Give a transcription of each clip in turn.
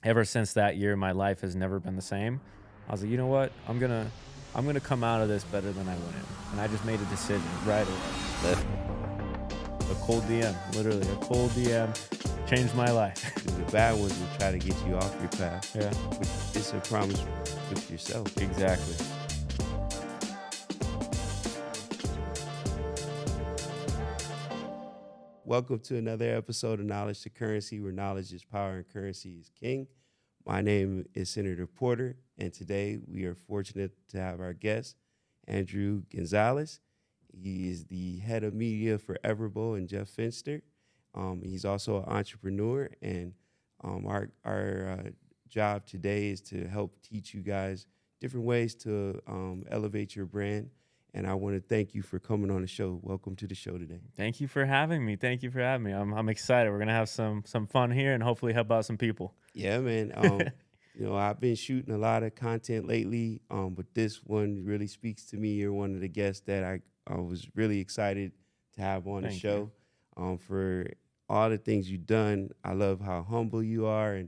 ever since that year, my life has never been the same. I was like, you know what? I'm gonna come out of this better than I went in. And I just made a decision right away. A cold DM, literally a cold DM changed my life. The bad ones will try to get you off your path. Yeah, But it's a promise with yourself. exactly. Welcome to another episode of Knowledge to Currency, where knowledge is power and currency is king. My name is Senator Porter, and today we are fortunate to have our guest, Andrew Gonzalez. He is the head of media for Everbowl and Jeff Fenster. He's also an entrepreneur, and our job today is to help teach you guys different ways to elevate your brand. And I want to thank you for coming on the show. Welcome to the show today. Thank you for having me. Thank you for having me. I'm excited. We're gonna have some fun here and hopefully help out some people. Yeah, man. I've been shooting a lot of content lately, but this one really speaks to me. You're one of the guests that I was really excited to have on the Thank show. For all the things you've done. I love how humble you are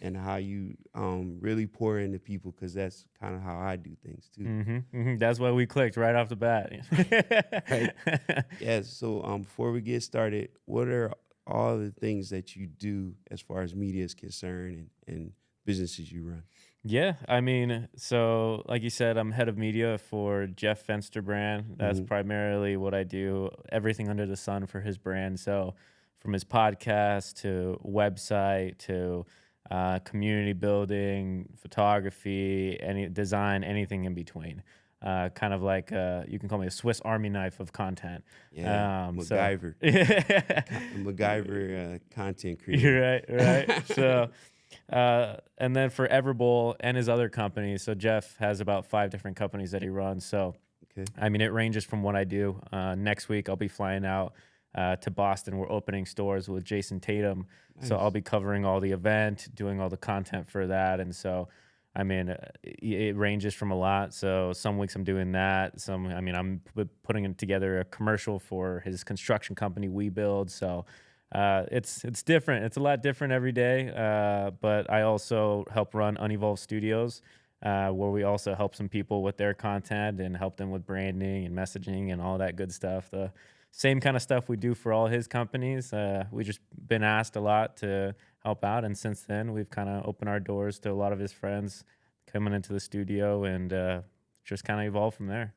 and how you really pour into people, because that's kind of how I do things too. That's why we clicked right off the bat. Right. Yeah. So before we get started, what are all the things that you do as far as media is concerned and businesses you run? Yeah, I mean, so like you said, I'm head of media for Jeff Fenster brand. That's primarily what I do, everything under the sun for his brand. So from his podcast to website to community building, photography, any design, anything in between. Kind of like you can call me a Swiss Army knife of content. Yeah, MacGyver. MacGyver content creator. Right. So, and then for Everbowl and his other companies, so Jeff has about 5 different companies that he runs. So, Okay. I mean, it ranges from what I do. Next week, I'll be flying out to Boston. We're opening stores with Jason Tatum. Nice. So I'll be covering all the event, doing all the content for that. And so, I mean, it ranges from a lot. So some weeks I'm doing that. I'm putting together a commercial for his construction company, We Build. So it's different. It's a lot different every day. But I also help run Unevolved Studios, where we also help some people with their content and help them with branding and messaging and all that good stuff. The same kind of stuff we do for all his companies. We just been asked a lot to help out, and since then we've kind of opened our doors to a lot of his friends coming into the studio, and just kind of evolved from there.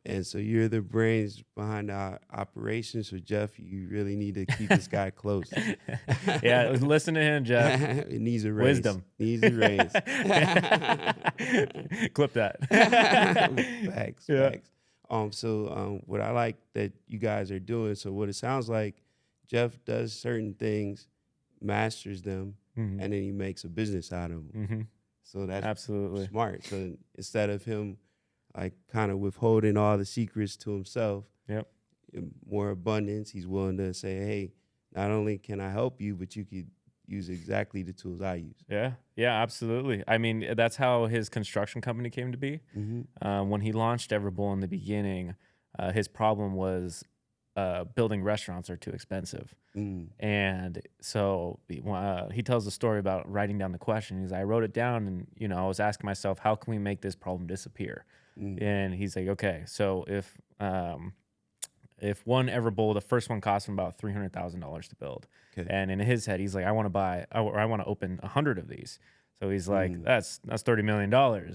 And so you're the brains behind our operations. So Jeff, you really need to keep this guy close. Yeah, listen to him, Jeff. It needs a raise. Wisdom. Needs a raise. Clip that. Facts. Yeah. Facts. What I like that you guys are doing, so what it sounds like, Jeff does certain things, masters them, and then he makes a business out of them. So that's Absolutely smart. So instead of him like kind of withholding all the secrets to himself, Yep. more abundance, he's willing to say, hey, not only can I help you, but you could use exactly the tools I use. Yeah, absolutely. I mean, that's how his construction company came to be. When he launched Everbowl in the beginning, his problem was building restaurants are too expensive. And so he tells a story about writing down the question. He's like, I wrote it down, and I was asking myself, how can we make this problem disappear? And he's like, okay, so if one Everbowl, the first one cost him about $300,000 to build. Okay. And in his head, he's like, I want to open 100 of these. So he's like, that's $30 million.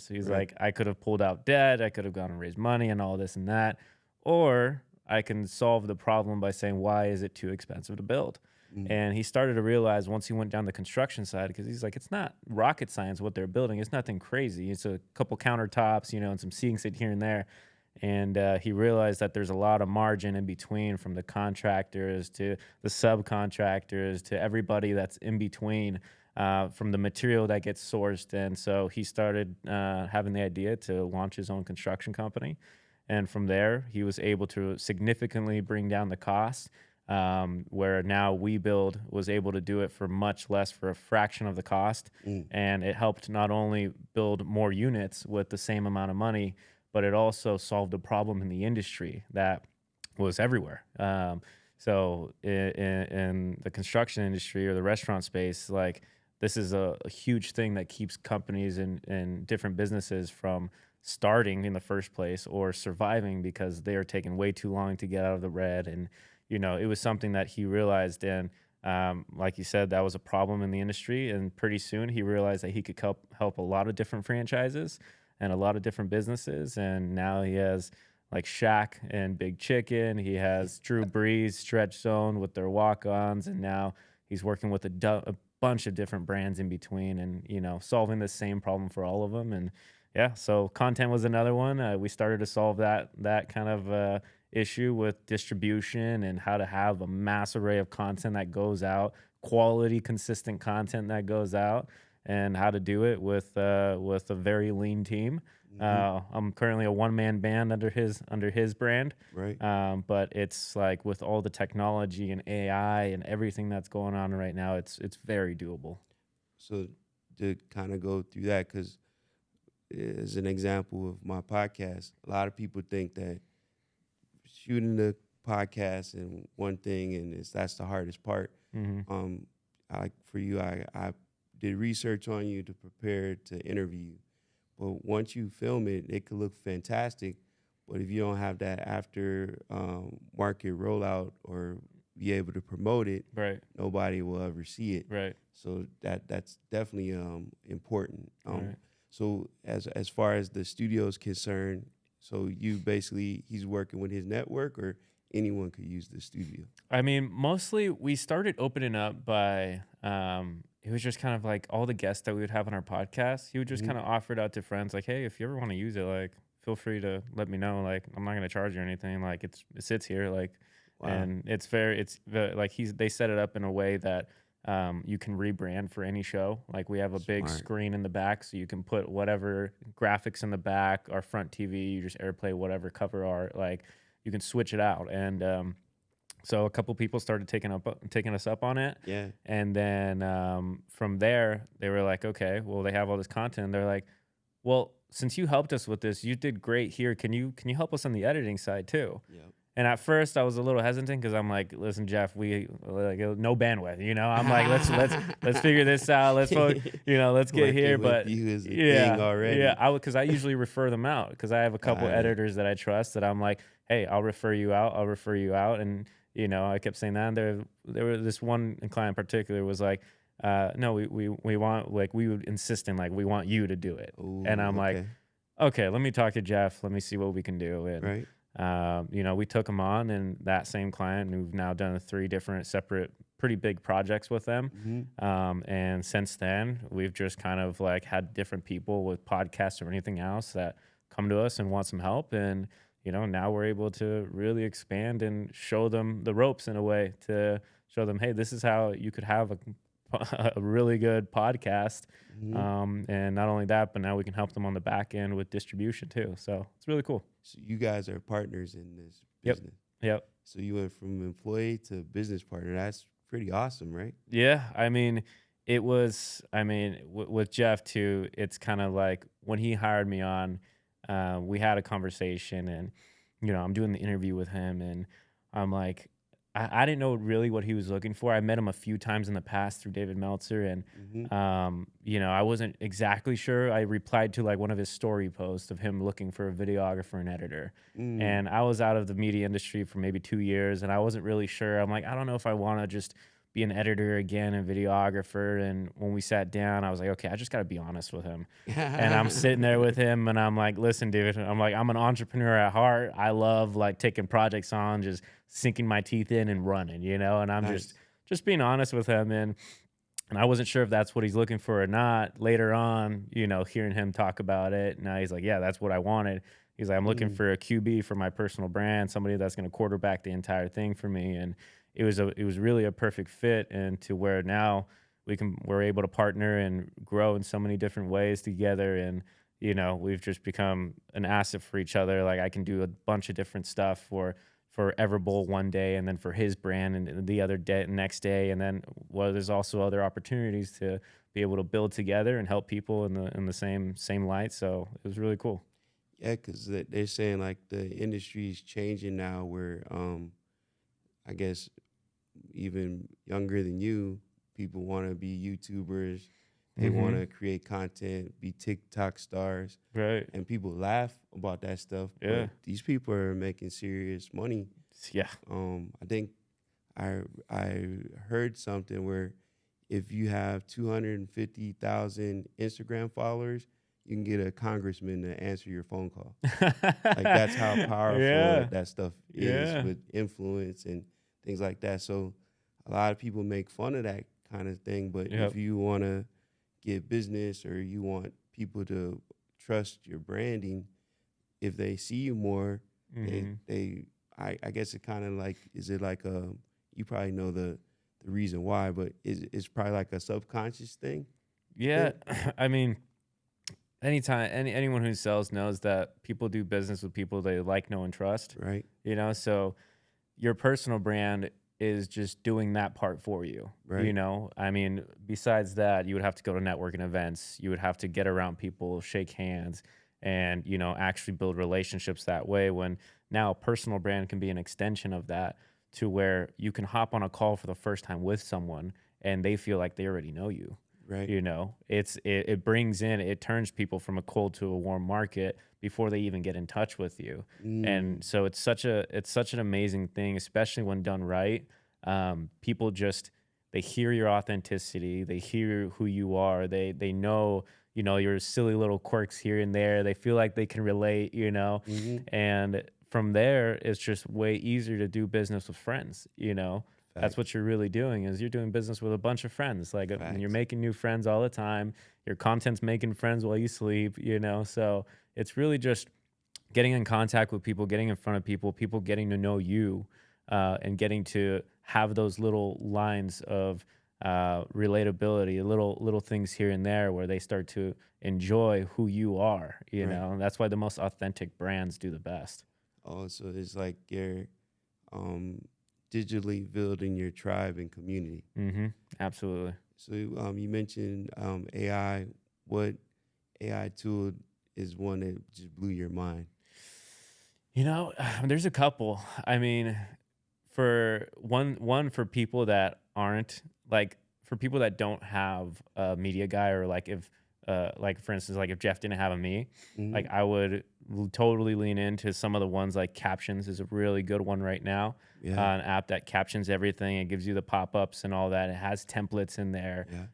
He's like, I could have pulled out debt. I could have gone and raised money and all this and that. Or I can solve the problem by saying, why is it too expensive to build? And he started to realize once he went down the construction side, because he's like, it's not rocket science what they're building. It's nothing crazy. It's a couple countertops, and some sinks here and there. And he realized that there's a lot of margin in between, from the contractors to the subcontractors to everybody that's in between, from the material that gets sourced. And so he started having the idea to launch his own construction company. And from there, he was able to significantly bring down the cost, where now We Build was able to do it for much less, for a fraction of the cost. And it helped not only build more units with the same amount of money, but it also solved a problem in the industry that was everywhere. So in the construction industry or the restaurant space, like this is a huge thing that keeps companies and different businesses from starting in the first place or surviving because they are taking way too long to get out of the red. And, it was something that he realized. And like you said, that was a problem in the industry. And pretty soon he realized that he could help a lot of different franchises and a lot of different businesses. And now he has like Shaq and Big Chicken. He has Drew Brees, Stretch Zone with their walk-ons. And now he's working with a bunch of different brands in between and, solving the same problem for all of them. And yeah, so content was another one. We started to solve that kind of issue with distribution and how to have a mass array of content that goes out, quality, consistent content that goes out, and how to do it with a very lean team. I'm currently a one-man band under his brand, Right. but it's like with all the technology and AI and everything that's going on right now, it's very doable. So to kind of go through that, because as an example of my podcast, a lot of people think that shooting the podcast and one thing, and that's the hardest part. Like for you, I did research on you to prepare to interview you. But once you film it, it could look fantastic. But if you don't have that after market rollout or be able to promote it, Right. nobody will ever see it. Right. So that's definitely important. Right. So as far as the studio is concerned, so he's working with his network, or anyone could use the studio? I mean, mostly we started opening up by it was just kind of like all the guests that we would have on our podcast. He would just kind of offer it out to friends, like, hey, if you ever want to use it, like, feel free to let me know. Like, I'm not gonna charge you or anything. Like, it sits here, like, and it's like they set it up in a way that you can rebrand for any show. Like, we have a big screen in the back, so you can put whatever graphics in the back, our front TV, you just AirPlay whatever cover art, like, you can switch it out. And so a couple people started taking us up on it. Yeah. And then from there, they were like, okay, well, they have all this content. They're like, well, since you helped us with this, you did great here. Can you help us on the editing side too? Yeah. And at first, I was a little hesitant because I'm like, listen, Jeff, we like no bandwidth, I'm like, let's figure this out. Let's get here. But because I usually refer them out because I have a couple editors that I trust that I'm like, hey, I'll refer you out. And I kept saying that. And there was this one client in particular was like, no, we want, like, we would insist in, like, we want you to do it. Ooh, and I'm like, okay, let me talk to Jeff. Let me see what we can do. And right. We took them on, and that same client, we've now done 3 different separate, pretty big projects with them. And since then, we've just kind of like had different people with podcasts or anything else that come to us and want some help. And, now we're able to really expand and show them the ropes in a way to show them, hey, this is how you could have a really good podcast. And not only that, but now we can help them on the back end with distribution too. So it's really cool. So you guys are partners in this business. Yep. So you went from employee to business partner. That's pretty awesome, right? Yeah. I mean, it was, with Jeff too, it's kind of like when he hired me on, we had a conversation, and, I'm doing the interview with him, and I'm like, I didn't know really what he was looking for. I met him a few times in the past through David Meltzer, and I wasn't exactly sure. I replied to like one of his story posts of him looking for a videographer and editor. And I was out of the media industry for maybe 2 years, and I wasn't really sure. I'm like, I don't know if I want to just be an editor again and videographer. And when we sat down, I was like, okay, I just got to be honest with him. And I'm sitting there with him, and I'm like, listen, dude, I'm like, I'm an entrepreneur at heart. I love like taking projects on, just sinking my teeth in and running, and I'm just being honest with him. And I wasn't sure if that's what he's looking for or not. Later on, hearing him talk about it, now he's like, yeah, that's what I wanted. He's like, I'm looking for a QB for my personal brand, somebody that's going to quarterback the entire thing for me. And it was really a perfect fit, and to where now we're able to partner and grow in so many different ways together. And we've just become an asset for each other. Like, I can do a bunch of different stuff for Everbowl one day, and then for his brand and the other day, next day. And then there's also other opportunities to be able to build together and help people in the same light. So it was really cool. Yeah, because they're saying like the industry is changing now, where I guess even younger than you, People want to be YouTubers. They want to create content, be TikTok stars. Right. And people laugh about that stuff. Yeah. But these people are making serious money. Yeah. I think I heard something where if you have 250,000 Instagram followers, you can get a congressman to answer your phone call. Like that's how powerful that stuff is with influence and things like that. So a lot of people make fun of that kind of thing. But if you want to get business or you want people to trust your branding, if they see you more, I guess it kind of like, is it like you probably know the reason why, but it's probably like a subconscious thing? Yeah. I mean, anyone who sells knows that people do business with people they like, know, and trust. Right. You know, so your personal brand is just doing that part for you. Right. You know, I mean, besides that, you would have to go to networking events. You would have to get around people, shake hands, and, you know, actually build relationships that way, when now a personal brand can be an extension of that, to where you can hop on a call for the first time with someone and they feel like they already know you. Right. You know, it brings in, it turns people from a cold to a warm market before they even get in touch with you. And so it's such an amazing thing, especially when done right. People just, they hear your authenticity, they hear who you are, they know, you know, your silly little quirks here and there. They feel like they can relate, you know, and from there, it's just way easier to do business with friends, you know. Facts. That's what you're really doing, is you're doing business with a bunch of friends. Like you're making new friends all the time. Your content's making friends while you sleep, you know. So it's really just getting in contact with people, getting in front of people, people getting to know you, and getting to have those little lines of relatability, little things here and there where they start to enjoy who you are, you know. And that's why the most authentic brands do the best. Oh, so it's like you're digitally building your tribe and community. Absolutely. So you mentioned AI. What AI tool is one that just blew your mind? You know, there's a couple. I mean, for one for people that aren't, like, for people that don't have a media guy, or like if like for instance, like if Jeff didn't have a me, like I would totally lean into some of the ones, like Captions is a really good one right now. An app that captions everything. It gives you the pop-ups and all that. It has templates in there.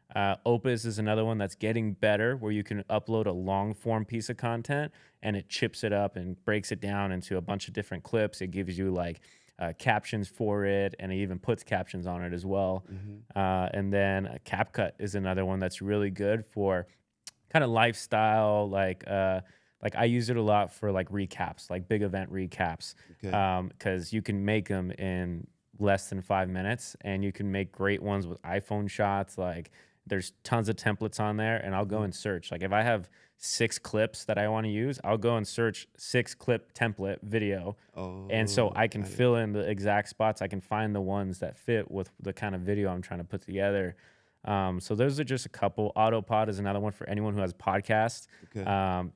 Opus is another one that's getting better, where you can upload a long form piece of content and it chips it up and breaks it down into a bunch of different clips. It gives you like captions for it, and it even puts captions on it as well. And then CapCut is another one that's really good for kind of lifestyle, like I use it a lot for like recaps, like big event recaps, because you can make them in less than 5 minutes, and you can make great ones with iPhone shots. Like there's tons of templates on there, and I'll go and search. Like if I have 6 clips that I want to use, I'll go and search 6 clip template video. And so I can fill in the exact spots. I can find the ones that fit with the kind of video I'm trying to put together. So those are just a couple. Autopod is another one for anyone who has podcasts.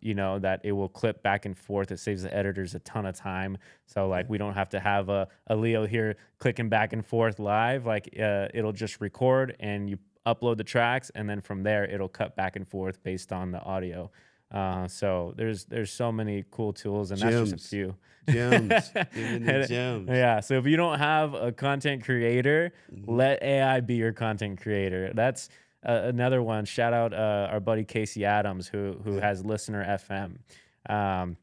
You know, that it will clip back and forth. It saves the editors a ton of time. So like we don't have to have a Leo here clicking back and forth live. Like it'll just record and you upload the tracks, and then from there it'll cut back and forth based on the audio. So there's so many cool tools, and that's just a few. Gems. Giving the gems. Yeah. So if you don't have a content creator, let AI be your content creator. That's another one. Shout out our buddy Casey Adams, who has Listener FM.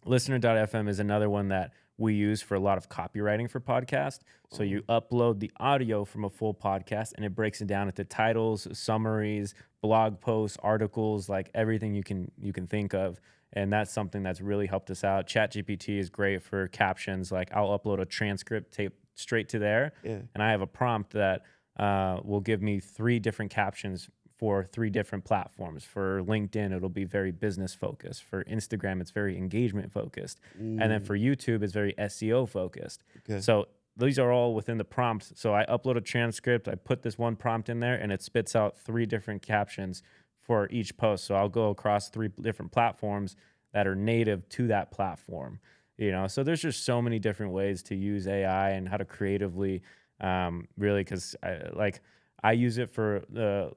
Listener.fm is another one that we use for a lot of copywriting for podcasts. So you upload the audio from a full podcast, and it breaks it down into titles, summaries, blog posts, articles, like everything you can think of. And that's something that's really helped us out. ChatGPT is great for captions. Like I'll upload a transcript tape straight to there, and I have a prompt that will give me 3 different captions for 3 different platforms. For LinkedIn, it'll be very business focused. For Instagram, it's very engagement focused. And then for YouTube, it's very SEO focused. So these are all within the prompts. So I upload a transcript, I put this one prompt in there, and it spits out 3 different captions for each post. So I'll go across 3 different platforms that are native to that platform. You know, so there's just so many different ways to use AI and how to creatively really, because I use it for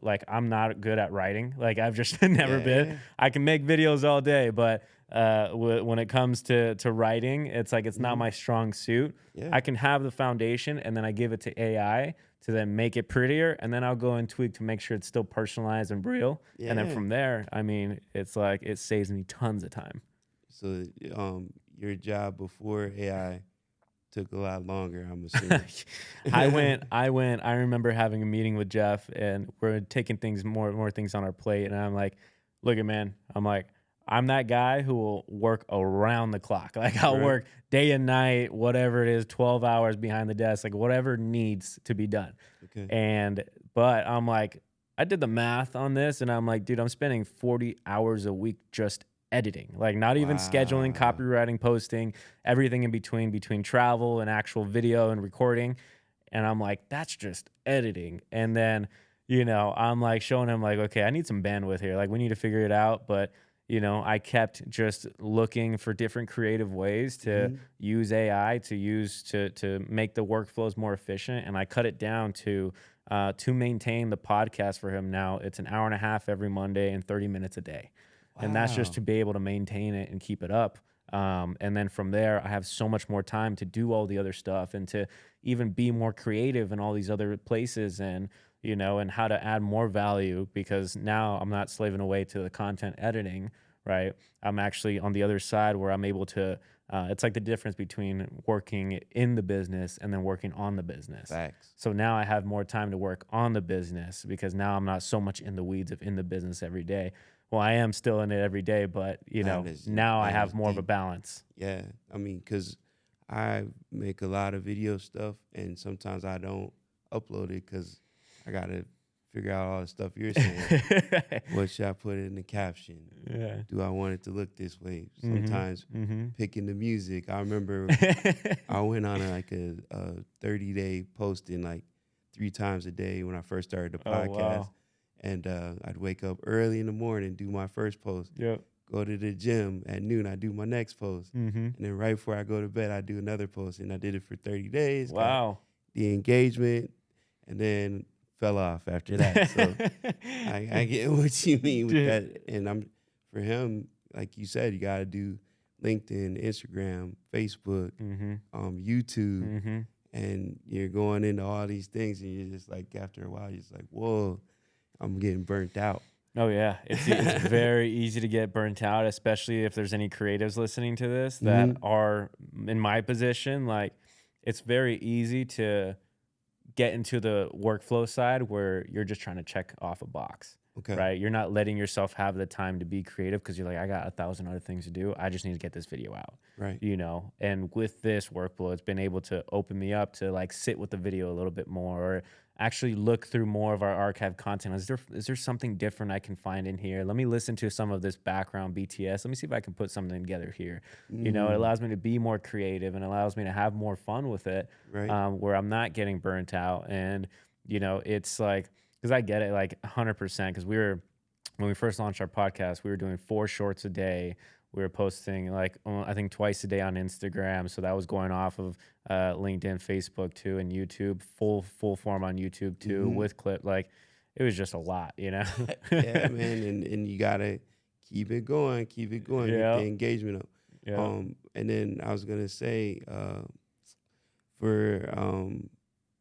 like, I'm not good at writing. Like, I've just never been. I can make videos all day, but when it comes to writing, it's like, it's not my strong suit. Yeah. I can have the foundation, and then I give it to AI to then make it prettier, and then I'll go and tweak to make sure it's still personalized and real. And then from there, I mean, it's like, it saves me tons of time. So your job before AI took a lot longer, I'm assuming. I remember having a meeting with Jeff, and we're taking more things on our plate. And I'm like, look at, man, I'm that guy who will work around the clock. Like, I'll work day and night, whatever it is, 12 hours behind the desk, like whatever needs to be done. Okay. But I'm like, I did the math on this, and I'm like, dude, I'm spending 40 hours a week just editing, like not even scheduling, copywriting, posting, everything in between travel and actual video and recording. And I'm like, that's just editing. And then, I'm like showing him like, okay, I need some bandwidth here. Like, we need to figure it out. But, I kept just looking for different creative ways to use AI to make the workflows more efficient. And I cut it down to maintain the podcast for him now. It's an hour and a half every Monday and 30 minutes a day. And that's just to be able to maintain it and keep it up. And then from there, I have so much more time to do all the other stuff and to even be more creative in all these other places, and, and how to add more value, because now I'm not slaving away to the content editing, right? I'm actually on the other side where I'm able to, it's like the difference between working in the business and then working on the business. Facts. So now I have more time to work on the business, because now I'm not so much in the weeds of in the business every day. Well, I am still in it every day, but, now I have more of a balance. Yeah. I mean, because I make a lot of video stuff, and sometimes I don't upload it because I got to figure out all the stuff you're saying. What should I put in the caption? Yeah. Do I want it to look this way? Sometimes picking the music. I remember I went on a 30-day posting like 3 times a day when I first started the podcast. Oh, wow. And I'd wake up early in the morning, do my first post. Yep. Go to the gym at noon, I do my next post. And then right before I go to bed, I do another post. And I did it for 30 days. Wow. The engagement, and then fell off after that. So I get what you mean with that. And for him, like you said, you got to do LinkedIn, Instagram, Facebook, YouTube. And you're going into all these things, and you're just like, after a while, you're just like, whoa, I'm getting burnt out. Oh, yeah. It's very easy to get burnt out, especially if there's any creatives listening to this that are in my position. Like, it's very easy to get into the workflow side where you're just trying to check off a box. Okay. Right? You're not letting yourself have the time to be creative, because you're like, I got 1,000 other things to do. I just need to get this video out. Right. And with this workflow, it's been able to open me up to like sit with the video a little bit more, or actually look through more of our archived content. Is there something different I can find in here? Let me listen to some of this background BTS. Let me see if I can put something together here. It allows me to be more creative, and allows me to have more fun with it, where I'm not getting burnt out. And, it's like, because I get it like 100%, because when we first launched our podcast, we were doing 4 shorts a day. We were posting like, I think twice a day on Instagram. So that was going off of LinkedIn, Facebook too, and YouTube, full form on YouTube too, with clip. Like, it was just a lot, Yeah, man. And you got to keep it going, get the engagement up. And then I was going to say, for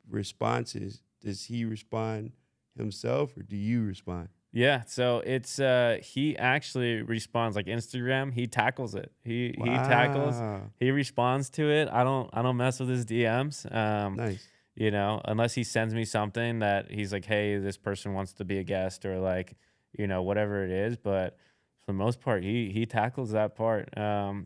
responses, does he respond himself, or do you respond? Yeah, so it's he actually responds, like Instagram. He tackles it. He tackles. He responds to it. I don't mess with his DMs. Nice. Unless he sends me something that he's like, hey, this person wants to be a guest, or like, whatever it is. But for the most part, he tackles that part.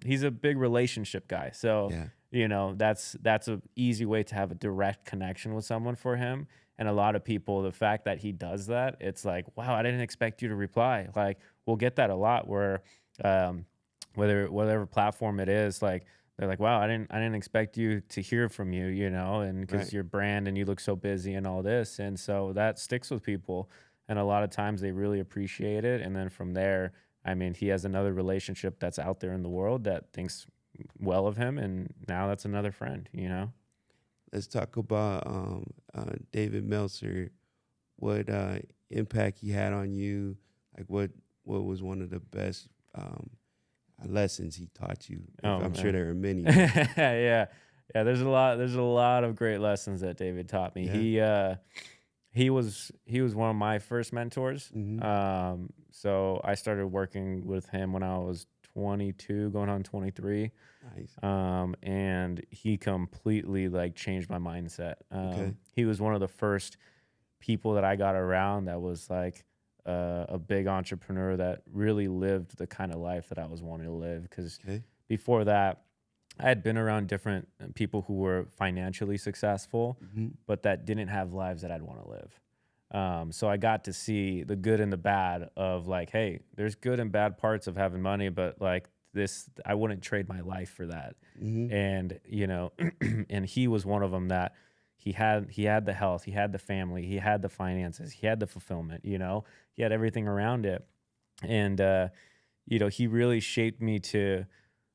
He's a big relationship guy, so that's a easy way to have a direct connection with someone for him. And a lot of people, the fact that he does that, it's like, wow, I didn't expect you to reply. Like, we'll get that a lot, where whatever platform it is, like, they're like, wow, I didn't expect you to hear from you, and because your brand and you look so busy and all this. And so that sticks with people. And a lot of times they really appreciate it. And then from there, I mean, he has another relationship that's out there in the world that thinks well of him. And now that's another friend, Let's talk about David Meltzer. what impact he had on you? Like what was one of the best lessons he taught you? I'm sure there are many. Yeah. Yeah, there's a lot of great lessons that David taught me. Yeah. He was one of my first mentors. Mm-hmm. So I started working with him when I was 22, going on 23. Nice. And he completely like changed my mindset. Okay. He was one of the first people that I got around that was like a big entrepreneur that really lived the kind of life that I was wanting to live. Because before that, I had been around different people who were financially successful, but that didn't have lives that I'd want to live. So I got to see the good and the bad of like, hey, there's good and bad parts of having money, but like this, I wouldn't trade my life for that. And, you know, and he was one of them that he had the health, he had the family, he had the finances, he had the fulfillment, you know, he had everything around it. And, you know, he really shaped me to,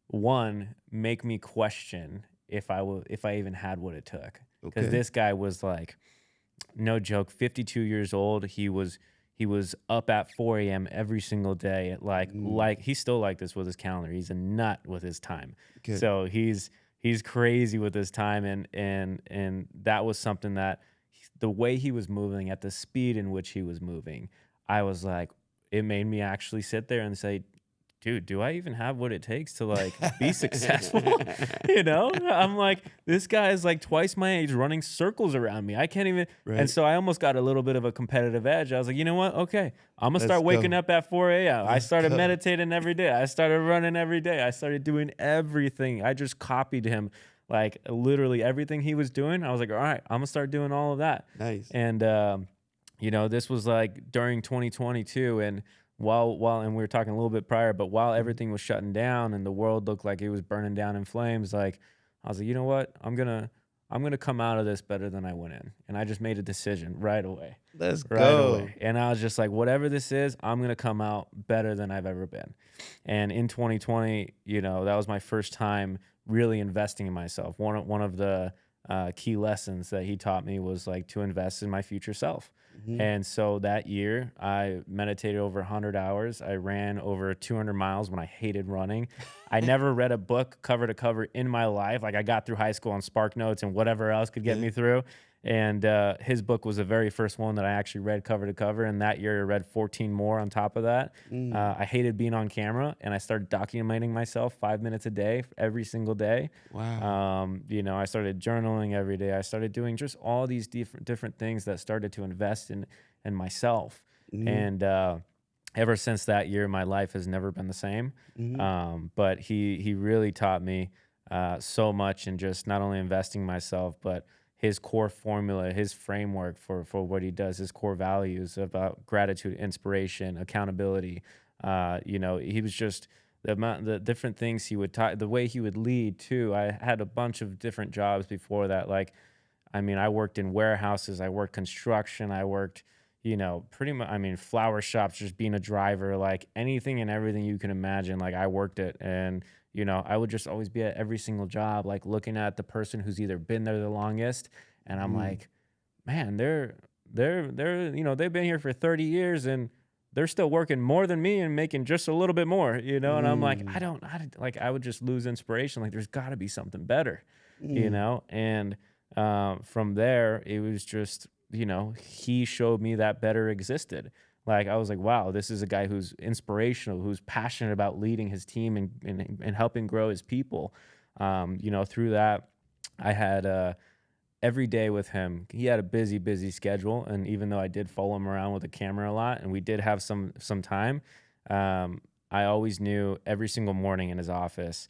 one, make me question if I even had what it took. Because this guy was like, no joke, 52 years old. He was up at 4 a.m. every single day. Like he's still like this with his calendar. He's a nut with his time. So he's crazy with his time, and that was something that the way he was moving, at the speed in which he was moving, I was like, it made me actually sit there and say, dude, do I even have what it takes to like be successful? You know, I'm like, this guy is like twice my age running circles around me. I can't even. Right. And so I almost got a little bit of a competitive edge. I was like, you know what? Okay, I'm going to start waking up at 4 a.m. I started meditating every day. I started running every day. I started doing everything. I just copied him, like literally everything he was doing. I was like, all right, I'm going to start doing all of that. Nice. And, you know, this was like during 2022. And while and we were talking a little bit prior, but while everything was shutting down and the world looked like it was burning down in flames, like I was like, you know what? I'm gonna come out of this better than I went in. And I just made a decision right away. Let's go. And I was just like, whatever this is, I'm gonna come out better than I've ever been. And in 2020, you know, that was my first time really investing in myself. One of the key lessons that he taught me was like to invest in my future self. And so that year I meditated over 100 hours. I ran over 200 miles when I hated running. I never read a book cover to cover in my life. Like I got through high school on Spark Notes and whatever else could get me through. And his book was the very first one that I actually read cover to cover. And that year I read 14 more on top of that. I hated being on camera, and I started documenting myself 5 minutes a day, every single day. Wow. You know, I started journaling every day. I started doing just all these different things that started to invest in myself. And ever since that year, my life has never been the same. But he really taught me so much in just not only investing myself, but his core formula, his framework for what he does, his core values about gratitude, inspiration, accountability. You know, he was just the different things he would talk, the way he would lead too. I had a bunch of different jobs before that. Like, I mean, I worked in warehouses, I worked construction, I worked, you know, pretty much, I mean, flower shops, just being a driver, like anything and everything you can imagine. Like I worked it, and you know, I would just always be at every single job, like looking at the person who's either been there the longest. And I'm like, man, they're, you know, they've been here for 30 years and they're still working more than me and making just a little bit more, you know? And I'm like, I would just lose inspiration. Like there's gotta be something better, you know? And from there, it was just, you know, he showed me that better existed. Like, I was like, wow, this is a guy who's inspirational, who's passionate about leading his team and helping grow his people. You know, through that, I had every day with him. He had a busy schedule. And even though I did follow him around with a camera a lot, and we did have some time, I always knew every single morning in his office,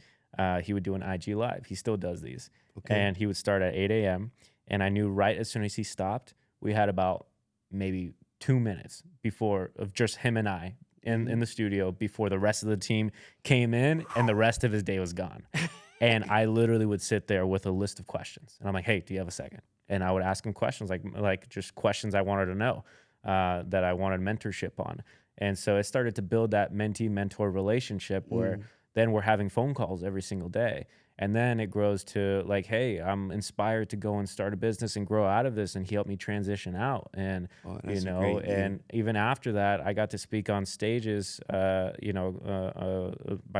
he would do an IG Live. He still does these. And he would start at 8 a.m. And I knew right as soon as he stopped, we had about maybe 2 minutes before of just him and I in the studio before the rest of the team came in and the rest of his day was gone. And I literally would sit there with a list of questions. And I'm like, hey, do you have a second? And I would ask him questions like just questions I wanted to know that I wanted mentorship on. And so it started to build that mentee-mentor relationship where then we're having phone calls every single day. And then it grows to like, hey, I'm inspired to go and start a business and grow out of this. And he helped me transition out. And, Oh, you that's a know, great deal. and even after that, I got to speak on stages, my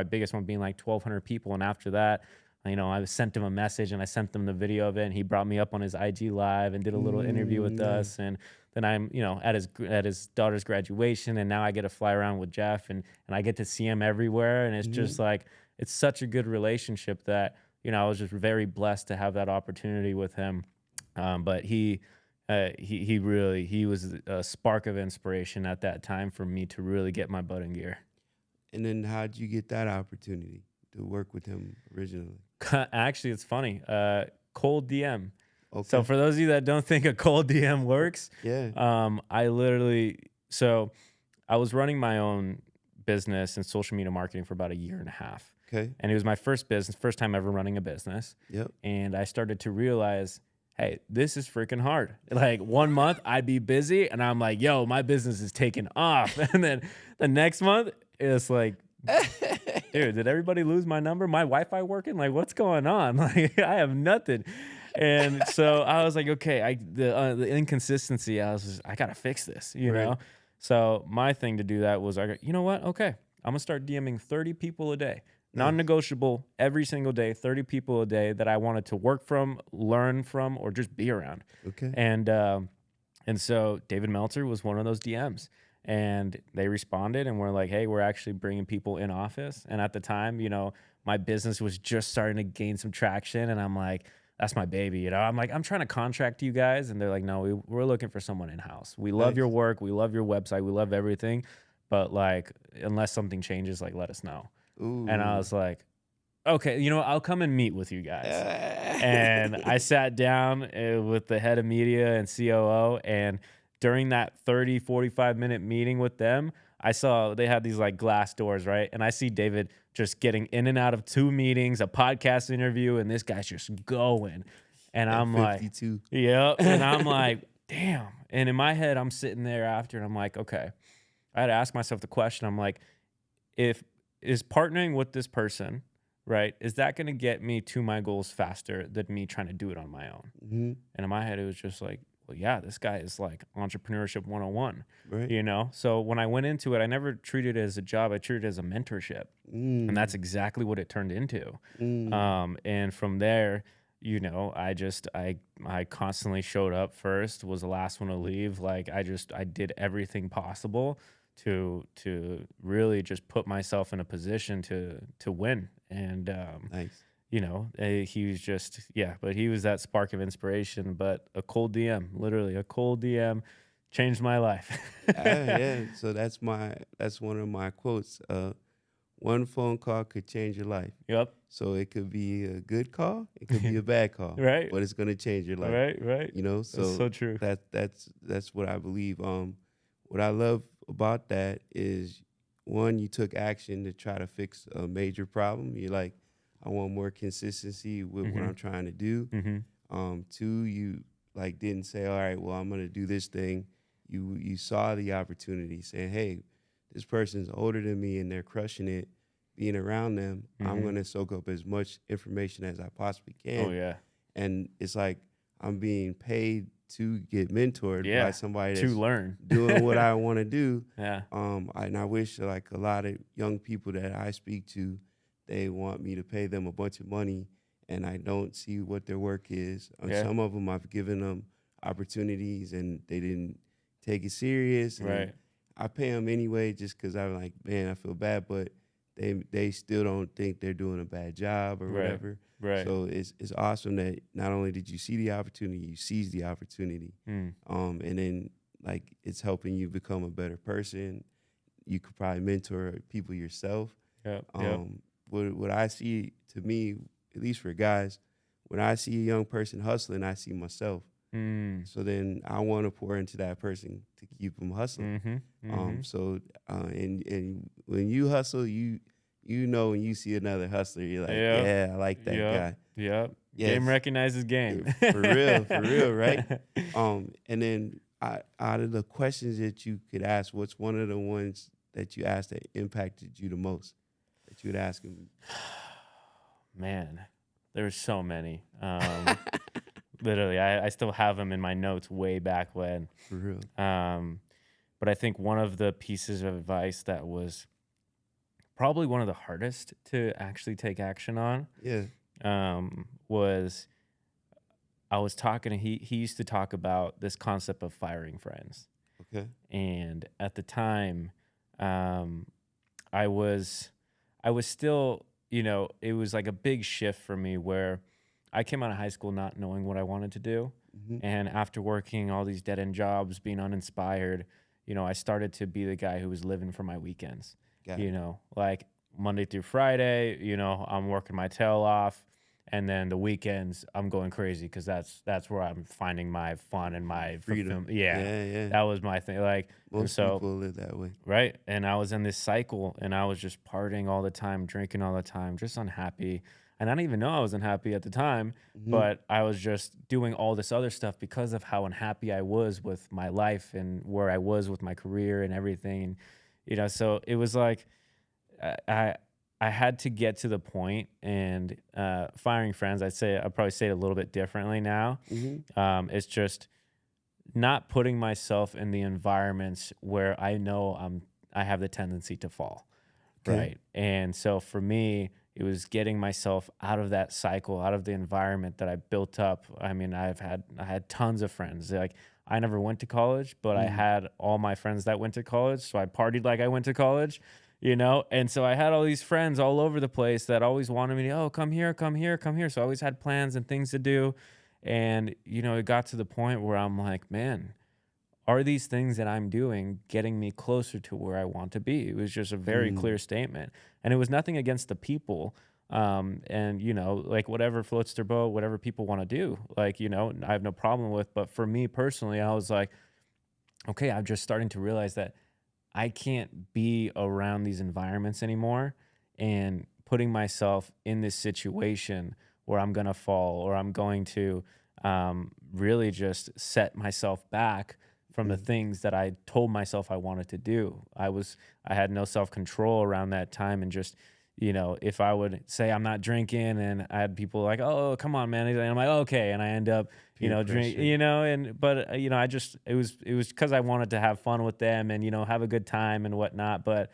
biggest one being like 1,200 people. And after that, you know, I sent him a message and I sent him the video of it, and he brought me up on his IG live and did a little interview with Nice. us. And then I'm, you know, at his daughter's graduation, and now I get to fly around with Jeff, and I get to see him everywhere. And it's just like, it's such a good relationship that, you know, I was just very blessed to have that opportunity with him. But he was a spark of inspiration at that time for me to really get my butt in gear. And then how'd you get that opportunity to work with him originally? Actually, it's funny. Cold DM. Okay. So for those of you that don't think a cold DM works, Yeah. So I was running my own business and social media marketing for about 1.5 years. Okay. And it was my first time ever running a business. Yep. And I started to realize, hey, this is freaking hard. Like 1 month I'd be busy and I'm like, yo, my business is taking off. And then the next month it's like, dude, did everybody lose my number? My Wi-Fi working? Like, what's going on? Like, I have nothing. And so I was like, okay, the inconsistency, I gotta fix this, you Right. know? So my thing to do that was, you know what? Okay, I'm gonna start DMing 30 people a day. Non-negotiable, every single day, 30 people a day that I wanted to work from, learn from, or just be around. Okay. And so David Meltzer was one of those DMs. And they responded and were like, hey, we're actually bringing people in office. And at the time, you know, my business was just starting to gain some traction. And I'm like, that's my baby. You know, I'm like, I'm trying to contract you guys. And they're like, no, we're looking for someone in-house. We love your work. We love your website. We love everything. But like, unless something changes, like, let us know. Ooh. And I was like, okay, you know, I'll come and meet with you guys. And I sat down with the head of media and COO, and during that 30, 45-minute meeting with them, I saw they had these like glass doors, right? And I see David just getting in and out of 2 meetings, a podcast interview, and this guy's just going. And I'm 52. like, yep. And I'm like, damn. And in my head, I'm sitting there after, and I'm like, okay. I had to ask myself the question. I'm like, is partnering with this person, right, is that going to get me to my goals faster than me trying to do it on my own? Mm-hmm. And in my head, it was just like, well, yeah, this guy is like entrepreneurship 101, Right. you know? So when I went into it, I never treated it as a job. I treated it as a mentorship. And that's exactly what it turned into. And from there, you know, I constantly showed up first, was the last one to leave. Like I did everything possible to really just put myself in a position to win. And, Nice. you know, he was just, but he was that spark of inspiration. But a cold DM, literally a cold DM, changed my life. Yeah. So that's one of my quotes. One phone call could change your life. Yep. So it could be a good call, it could be a bad call, Right. but it's gonna change your life. Right. You know, That's so true. That's what I believe. What I love about that is, one, you took action to try to fix a major problem. You're like, I want more consistency with what I'm trying to do. Two, you like didn't say, all right, well, I'm gonna do this thing. You saw the opportunity, saying, hey, this person's older than me and they're crushing it. Being around them, I'm gonna soak up as much information as I possibly can. Oh yeah. And it's like I'm being paid to get mentored by somebody that's to learn doing what I want to do. Yeah. And I wish like a lot of young people that I speak to, they want me to pay them a bunch of money, and I don't see what their work is. Some of them I've given them opportunities and they didn't take it serious. And Right. I pay them anyway just because I'm like, man, I feel bad, but they still don't think they're doing a bad job or whatever. Right. So it's awesome that not only did you see the opportunity, you seized the opportunity. And then like it's helping you become a better person. You could probably mentor people yourself. Yep. What I see, to me, at least for guys, when I see a young person hustling, I see myself. So then I want to pour into that person to keep them hustling. And when you hustle, you know, when you see another hustler, you're like, yeah, I like that guy. Yep. Yes. Game recognizes game. For real, right? And then out of the questions that you could ask, what's one of the ones that you asked that impacted you the most, that you would ask him? Man, There's so many. Literally, I still have them in my notes way back when. For real. But I think one of the pieces of advice that was probably one of the hardest to actually take action on, Yeah. was I was talking to, he used to talk about this concept of firing friends. Okay. And at the time, I was still, it was like a big shift for me where I came out of high school not knowing what I wanted to do. Mm-hmm. And after working all these dead end jobs, being uninspired, I started to be the guy who was living for my weekends. Got it. Like Monday through Friday, I'm working my tail off. And then the weekends, I'm going crazy because that's where I'm finding my fun and my Freedom. Yeah. That was my thing. Like, Most people live that way. right. And I was in this cycle and I was just partying all the time, drinking all the time, just unhappy. And I didn't even know I was unhappy at the time, but I was just doing all this other stuff because of how unhappy I was with my life and where I was with my career and everything. And, so it was like, I had to get to the point, and firing friends, I'd probably say it a little bit differently now. It's just not putting myself in the environments where I know I have the tendency to fall, right? And so for me, it was getting myself out of that cycle, out of the environment that I built up. I mean, I had tons of friends. Like, I never went to college, but I had all my friends that went to college, so I partied like I went to college. And so I had all these friends all over the place that always wanted me to, oh, come here, come here, come here. So I always had plans and things to do. And, it got to the point where I'm like, man, are these things that I'm doing getting me closer to where I want to be? It was just a very clear statement. And it was nothing against the people. And, like whatever floats their boat, whatever people want to do, like, I have no problem with. But for me personally, I was like, okay, I'm just starting to realize that I can't be around these environments anymore and putting myself in this situation where I'm going to fall or I'm going to really just set myself back from the things that I told myself I wanted to do. I had no self-control around that time, and just, if I would say I'm not drinking, and I had people like, oh, come on, man. And I'm like, okay. And I end up, drink, but it was because I wanted to have fun with them and, have a good time and whatnot. But,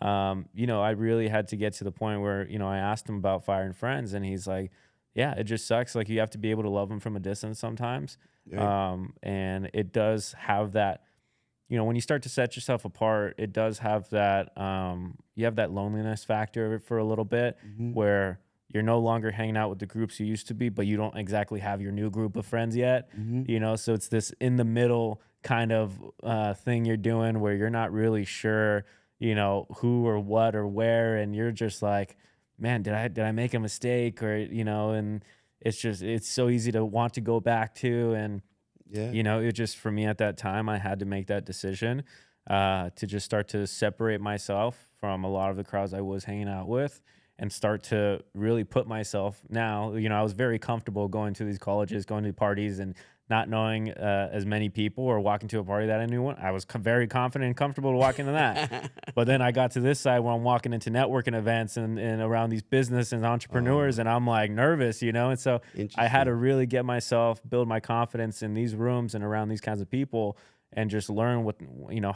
I really had to get to the point where, I asked him about firing friends, and he's like, yeah, it just sucks. Like, you have to be able to love them from a distance sometimes. Right. And it does have that, when you start to set yourself apart, it does have that, you have that loneliness factor for a little bit where you're no longer hanging out with the groups you used to be, but you don't exactly have your new group of friends yet, so it's this in the middle kind of thing you're doing where you're not really sure, who or what or where, and you're just like, man, did I make a mistake, or, and it's so easy to want to go back to. And it just, for me at that time, I had to make that decision to just start to separate myself from a lot of the crowds I was hanging out with and start to really put myself now, I was very comfortable going to these colleges, going to parties and not knowing as many people, or walking to a party that I knew. I was very confident and comfortable to walk into that. But then I got to this side where I'm walking into networking events and around these business and entrepreneurs, and I'm like nervous, and so I had to really get myself, build my confidence in these rooms and around these kinds of people, and just learn what,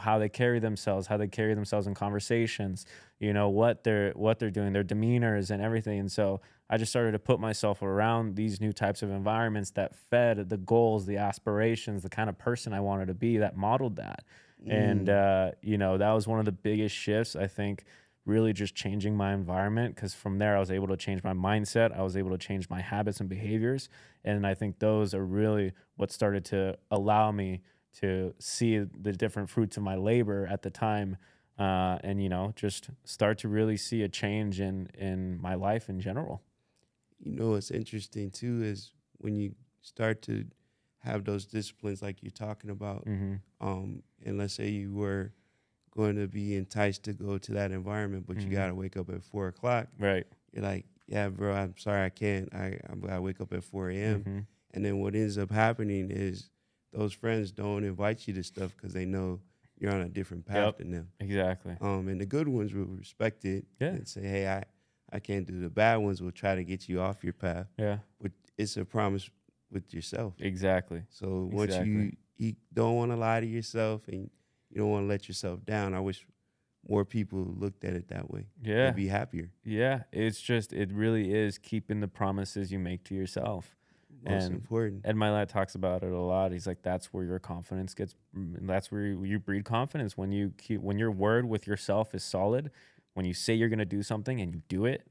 how they carry themselves in conversations, what they're doing, their demeanors and everything. And so I just started to put myself around these new types of environments that fed the goals, the aspirations, the kind of person I wanted to be, that modeled that. And, that was one of the biggest shifts, I think, really just changing my environment, because from there I was able to change my mindset. I was able to change my habits and behaviors. And I think those are really what started to allow me to see the different fruits of my labor at the time, and, just start to really see a change in my life in general. What's interesting too is when you start to have those disciplines like you're talking about, and let's say you were going to be enticed to go to that environment, but you got to wake up at 4 o'clock. Right. You're like, yeah, bro, I'm sorry, I can't. I gotta wake up at 4 a.m. And then what ends up happening is those friends don't invite you to stuff because they know you're on a different path than them. Exactly. And the good ones will respect it and say, hey, I can't do. The bad ones will try to get you off your path. Yeah. But it's a promise with yourself. Exactly. So once you don't want to lie to yourself and you don't want to let yourself down, I wish more people looked at it that way. Yeah. And be happier. Yeah. It's just, it really is keeping the promises you make to yourself. Most important. Ed Milet talks about it a lot. He's like, that's where your confidence gets, that's where you breed confidence. When your word with yourself is solid, when you say you're going to do something and you do it,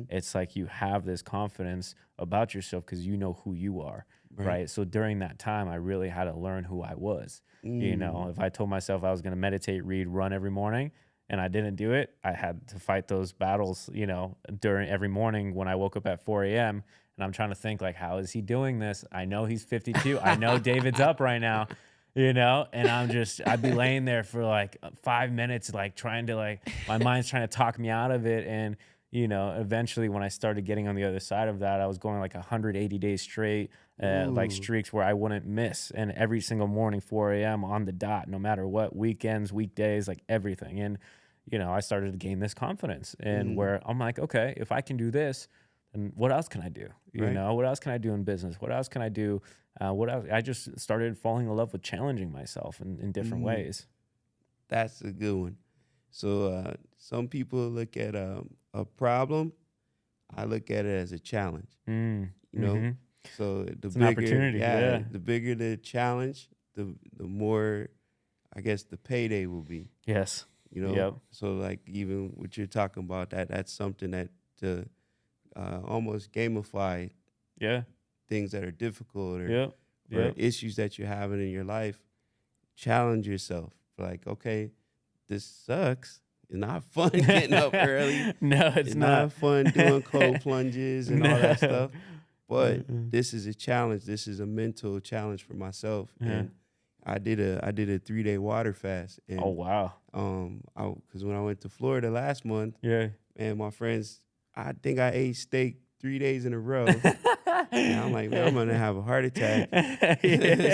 it's like you have this confidence about yourself because you know who you are, right? So during that time, I really had to learn who I was. You know, if I told myself I was going to meditate, read, run every morning, and I didn't do it, I had to fight those battles, you know, during every morning when I woke up at 4 a.m. And I'm trying to think, like, how is he doing this? I know he's 52. I know David's up right now, you know? And I'd be laying there for like 5 minutes, like trying to, like, my mind's trying to talk me out of it. And, you know, eventually when I started getting on the other side of that, I was going like 180 days straight, like streaks where I wouldn't miss. And every single morning, 4 a.m. on the dot, no matter what, weekends, weekdays, like everything. And, you know, I started to gain this confidence and where I'm like, okay, if I can do this, and what else can I do? You know, what else can I do in business? What else can I do? What else? I just started falling in love with challenging myself in different ways. That's a good one. So some people look at a problem. I look at it as a challenge. You know, so it's an opportunity. Yeah, the bigger the challenge, the more, I guess, the payday will be. Yes. You know. So like even what you're talking about, that's something that almost gamify things that are difficult or issues that you're having in your life. Challenge yourself. Like, okay, this sucks. It's not fun getting up early. No, it's not fun doing cold plunges and all that stuff. But this is a challenge. This is a mental challenge for myself. And I did a 3-day water fast. And, oh wow. Because when I went to Florida last month, and my friends, I think I ate steak 3 days in a row. And I'm like, man, I'm gonna have a heart attack.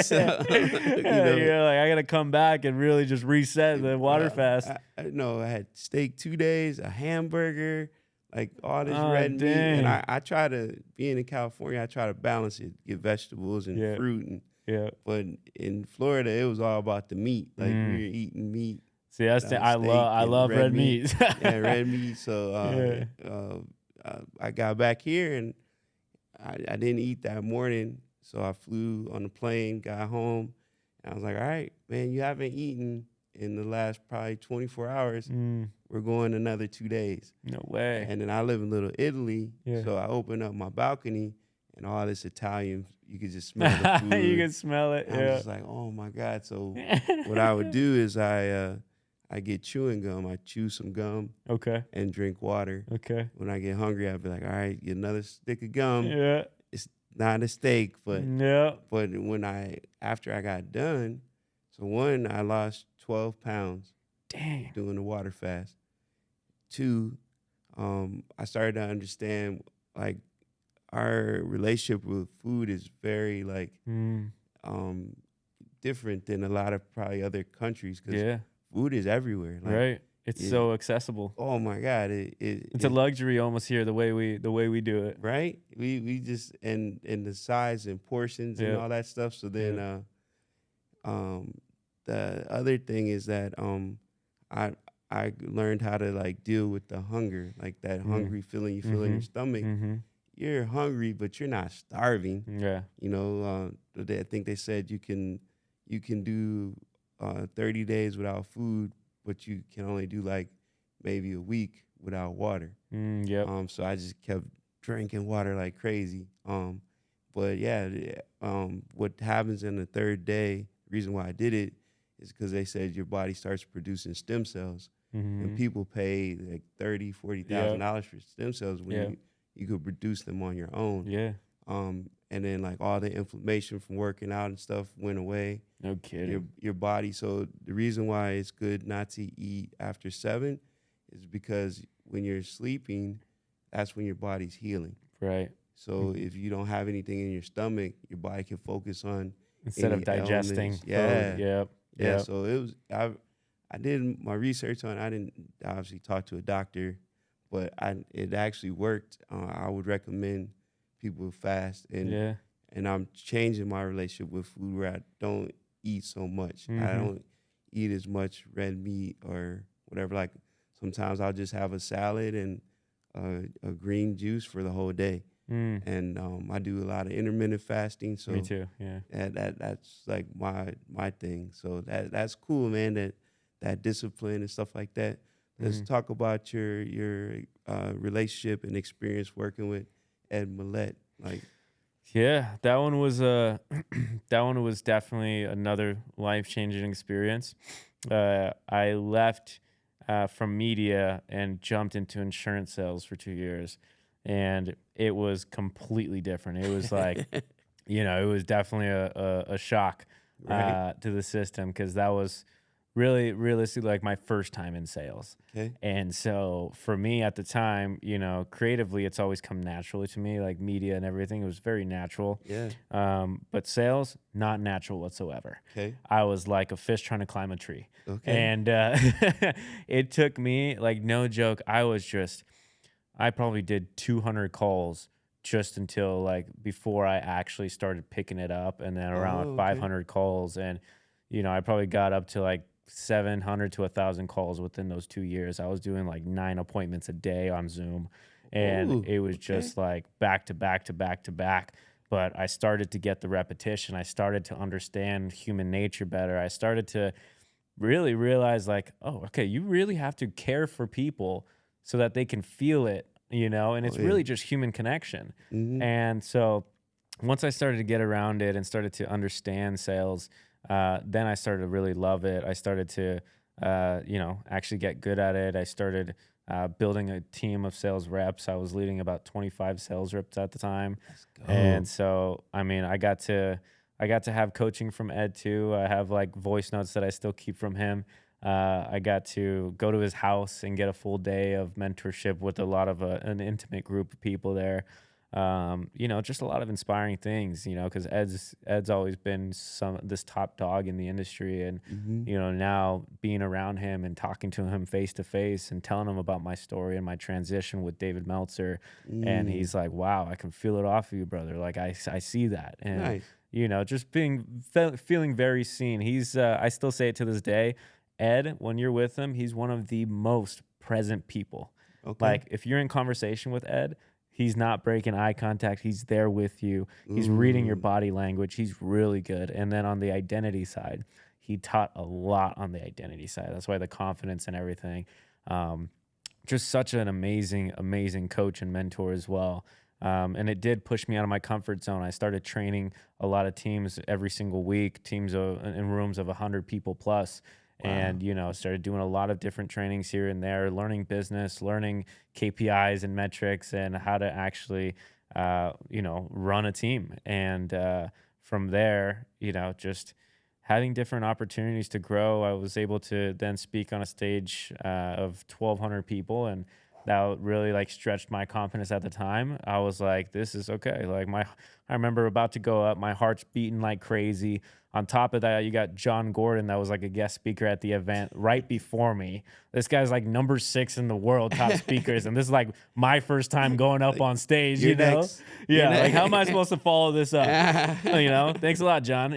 So, you know, you're like, I gotta come back and really just reset the water fast. I had steak 2 days, a hamburger, like all this red meat. And I try to, being in California, I try to balance it, get vegetables and fruit. And but in Florida, it was all about the meat. Like we were eating meat. See, I love red meat. Yeah, red meat. So I got back here and I didn't eat that morning. So I flew on the plane, got home, and I was like, all right, man, you haven't eaten in the last probably 24 hours. We're going another 2 days. No way. And then I live in Little Italy. So I opened up my balcony and all this Italian, you could just smell the food. You can smell it. I was just like, oh my God. So what I would do is I get chewing gum. I chew some gum. Okay. And drink water. Okay. When I get hungry, I'd be like, all right, get another stick of gum. Yeah. It's not a steak, but but after I got done, so one, I lost 12 pounds. Dang. Doing the water fast. Two, I started to understand like our relationship with food is very like different than a lot of probably other countries because food is everywhere. Like, right. It's so accessible. Oh my God. It's a luxury almost here the way we do it. Right? We just and the size and portions and all that stuff. So then the other thing is that I learned how to like deal with the hunger, like that hungry feeling you feel in your stomach. You're hungry, but you're not starving. Yeah. You know, I think they said you can do 30 days without food, but you can only do like maybe a week without water. So I just kept drinking water like crazy. But yeah, what happens in the third day, the reason why I did it is because they said your body starts producing stem cells. And people pay like $30,000, $40,000 for stem cells when you could produce them on your own. Yeah. And then like all the inflammation from working out and stuff went away. No kidding. Your body. So the reason why it's good not to eat after 7 is because when you're sleeping, that's when your body's healing. Right. So if you don't have anything in your stomach, your body can focus on instead of digesting food. Yeah. So it was I did my research on it. I didn't obviously talk to a doctor, but it actually worked. I would recommend people fast, and I'm changing my relationship with food where I don't eat so much. I don't eat as much red meat or whatever. Like sometimes I'll just have a salad and a green juice for the whole day. And I do a lot of intermittent fasting. So me too. Yeah. That's like my thing. So that's cool, man. That discipline and stuff like that. Let's talk about your relationship and experience working with Ed Millett. Like, yeah, that one was that one was definitely another life-changing experience. I left from media and jumped into insurance sales for 2 years, and it was completely different. It was like, it was definitely a shock to the system, because that was really realistically like my first time in sales. Okay. And so for me at the time, creatively, it's always come naturally to me, like media and everything. It was very natural. Yeah. But sales, not natural whatsoever. Okay. I was like a fish trying to climb a tree. Okay. And it took me, like, no joke, I probably did 200 calls just until like before I actually started picking it up, and then around 500 calls. And, I probably got up to like 700 to 1,000 calls within those 2 years. I was doing like 9 appointments a day on Zoom, and it was just like back to back to back to back. But I started to get the repetition. I started to understand human nature better. I started to really realize, like, oh, okay, you really have to care for people so that they can feel it, and it's really just human connection. And so once I started to get around it and started to understand sales, then I started to really love it. I started to, actually get good at it. I started building a team of sales reps. I was leading about 25 sales reps at the time. And so, I mean, I got to have coaching from Ed too. I have like voice notes that I still keep from him. I got to go to his house and get a full day of mentorship with a lot of an intimate group of people there. Just a lot of inspiring things, because Ed's always been this top dog in the industry. And, now being around him and talking to him face to face and telling him about my story and my transition with David Meltzer. And he's like, wow, I can feel it off of you, brother. Like I see that. And, just feeling very seen. He's, I still say it to this day, Ed, when you're with him, he's one of the most present people. Okay. Like if you're in conversation with Ed, he's not breaking eye contact. He's there with you. He's reading your body language. He's really good. And then on the identity side, he taught a lot on the identity side. That's why the confidence and everything. Just such an amazing, amazing coach and mentor as well. And it did push me out of my comfort zone. I started training a lot of teams every single week, teams in rooms of 100 people plus. Wow. And, started doing a lot of different trainings here and there, learning business, learning KPIs and metrics and how to actually, run a team. And from there, just having different opportunities to grow, I was able to then speak on a stage of 1,200 people. And that really like stretched my confidence at the time. I was like, this is okay. Like I remember about to go up, my heart's beating like crazy. On top of that, you got John Gordon that was like a guest speaker at the event right before me. This guy's like number 6 in the world, top speakers. And this is like my first time going up on stage, You're next. Yeah, like how am I supposed to follow this up? Thanks a lot, John.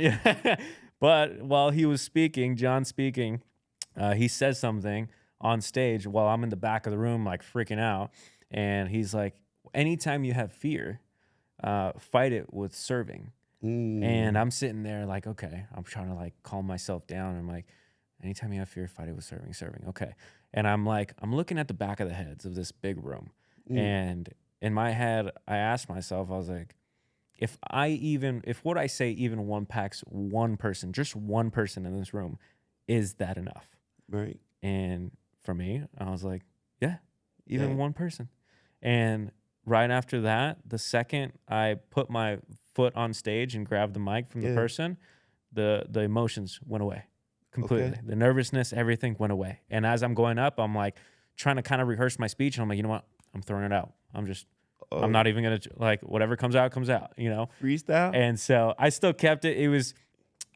But while he was speaking, he says something on stage while I'm in the back of the room, like freaking out. And he's like, anytime you have fear, fight it with serving. And I'm sitting there like, okay, I'm trying to like calm myself down. I'm like, anytime you have fear, fight it with serving. Okay. And I'm like, I'm looking at the back of the heads of this big room. And in my head, I asked myself, I was like, if what I say even impacts one person, just one person in this room, is that enough? Right. And for me, I was like, yeah, even one person. And right after that, the second I put my foot on stage and grabbed the mic from the person, the emotions went away completely. Okay. The nervousness, everything went away. And as I'm going up, I'm like trying to kind of rehearse my speech. And I'm like, you know what? I'm throwing it out. I'm not even going to, like, whatever comes out, comes out, Freestyle? And so I still kept it.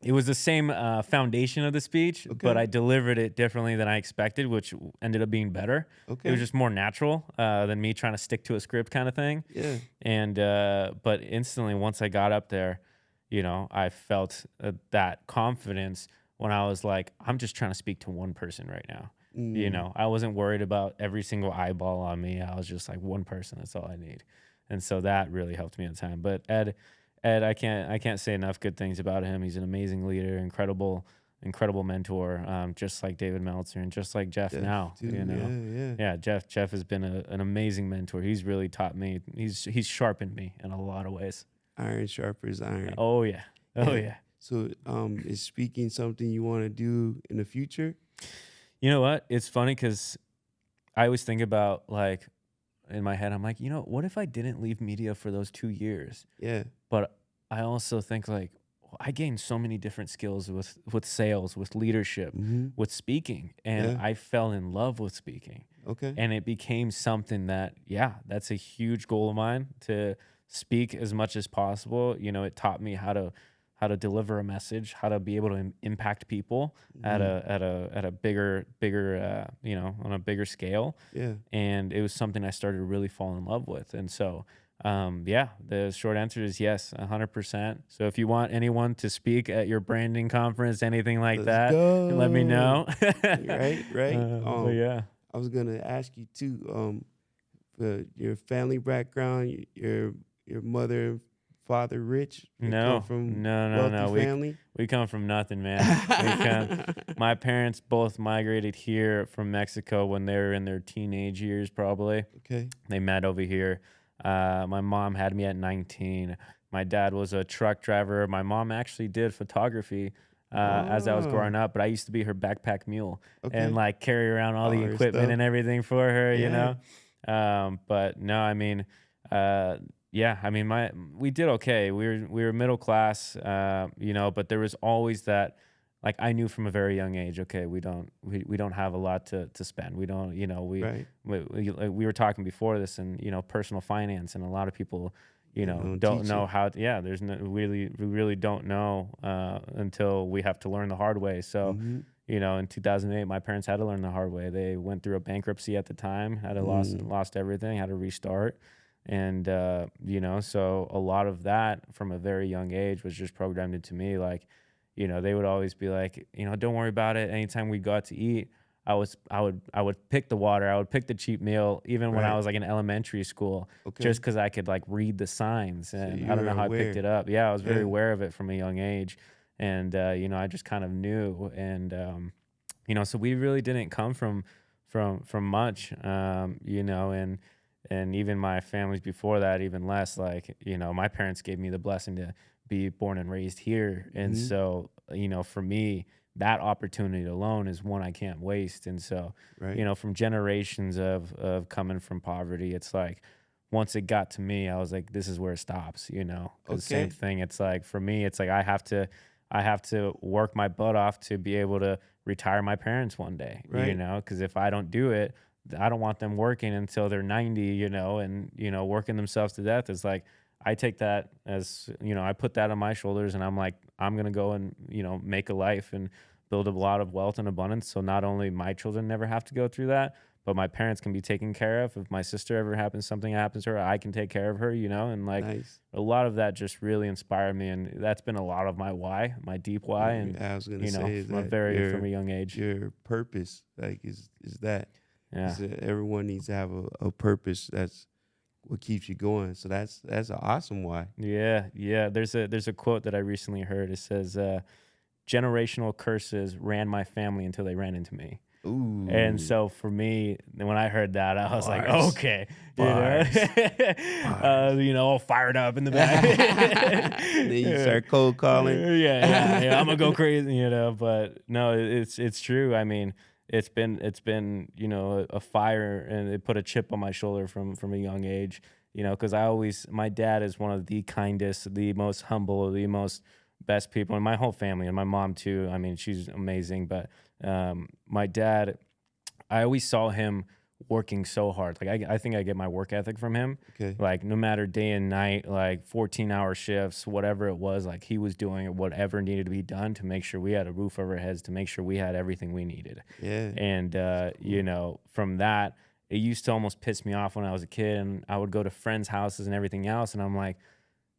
It was the same foundation of the speech, but Okay. I delivered it differently than I expected, which ended up being better. It was Okay. just more natural than me trying to stick to a script kind of thing. Yeah. And but instantly, once I got up there, you know, I felt that confidence when I was like, I'm just trying to speak to one person right now. You Mm. know, I wasn't worried about every single eyeball on me. I was just like one person. That's all I need. And so that really helped me at the time. But Ed, I can't say enough good things about him. He's an amazing leader, incredible mentor, just like David Meltzer and just like Jeff Jeff now. too. You know, Yeah. Yeah. yeah, Jeff has been an amazing mentor. He's really taught me. He's sharpened me in a lot of ways. Iron sharpers iron. Oh yeah, oh Yeah. yeah. So, is speaking something you want to do in the future? You know what? It's funny because I always think about like in my head, I'm like, you know, what if I didn't leave media for those 2 years? Yeah. But I also think like I gained so many different skills with sales, with leadership, Mm-hmm. with speaking, and Yeah. I fell in love with speaking. Okay. And it became something that, yeah, that's a huge goal of mine to speak as much as possible. You know, it taught me how to deliver a message, how to be able to impact people at Mhm. a bigger you know, on a bigger scale. Yeah. And it was something I started to really fall in love with. And so yeah, the short answer is yes, 100%. So if you want anyone to speak at your branding conference, anything like Let's that, let me go. know. Right. Right. But yeah. I was gonna ask you too. Your family background. Your mother and father rich. They come No, from no, no, wealthy no. family. We come from nothing, man. We come. My parents both migrated here from Mexico when they were in their teenage years, probably. Okay. They met over here. My mom had me at 19. My dad was a truck driver. My mom actually did photography as I was growing Oh. up, but I used to be her backpack mule and Okay. like carry around all the All her equipment stuff. and everything for her, you Yeah. know. But no, I mean, uh, yeah, I mean, we did okay. We were middle class, you know, but there was always that. Like I knew from a very young age, okay, we don't have a lot to spend. We don't, you know, Right. we were talking before this, and you know, personal finance, and a lot of people, you They know, don't don't teach know you. how. Yeah, we really don't know until we have to learn the hard way. So, Mm-hmm. you know, in 2008, my parents had to learn the hard way. They went through a bankruptcy at the time, had to Mm. lost everything, had to restart, and you know, so a lot of that from a very young age was just programmed into me, like. You know, they would always be like, you know, don't worry about it. Anytime we go out to eat, I would pick the water. I would pick the cheap meal, even when I Right. was like in elementary school, just Okay. because I could like read the signs. So And you I don't were know how I picked aware. it up. Yeah, I was very Yeah. aware of it from a young age. And, you know, I just kind of knew. And, you know, so we really didn't come from much, you know, and even my families before that, even less. Like, you know, my parents gave me the blessing to be born and raised here. And Mm-hmm. so, you know, for me, that opportunity alone is one I can't waste. And so, you Right. know, from generations of coming from poverty, it's like once it got to me, I was like, this is where it stops, you know, because same Okay. thing. It's like for me, it's like I have to work my butt off to be able to retire my parents one day, you Right. know, because if I don't do it, I don't want them working until they're 90, you know, and, you know, working themselves to death. It's like, I take that as, you know, I put that on my shoulders and I'm like, I'm going to go and, you know, make a life and build a lot of wealth and abundance. So not only my children never have to go through that, but my parents can be taken care of. If my sister ever something happens to her, I can take care of her, you know, and like Nice. a lot of that just really inspired me. And that's been a lot of my why, my deep why. And, I was gonna you know, say is that from a young age. your purpose like is that Yeah. is that everyone needs to have a purpose. That's what keeps you going. So that's an awesome why. Yeah. Yeah. There's a quote that I recently heard. It says, generational curses ran my family until they ran into me. And Ooh, so for me, when I heard that, I was like, bars, okay, bars, bars. you know, all fired up in the back. Then you start cold calling. Yeah, I'm gonna go crazy, you know. But no, it's true. I mean, it's been you know a fire, and it put a chip on my shoulder from a young age, you know, because my dad is one of the kindest, the most humble, the most best people, and my whole family, and my mom too. I mean, she's amazing, but my dad, I always saw him working so hard. Like I think I get my work ethic from him. Okay. Like no matter day and night, like 14-hour shifts, whatever it was, like he was doing whatever needed to be done to make sure we had a roof over our heads, to make sure we had everything we needed. Yeah. And you know, from that, it used to almost piss me off when I was a kid, and I would go to friends' houses and everything else, and I'm like,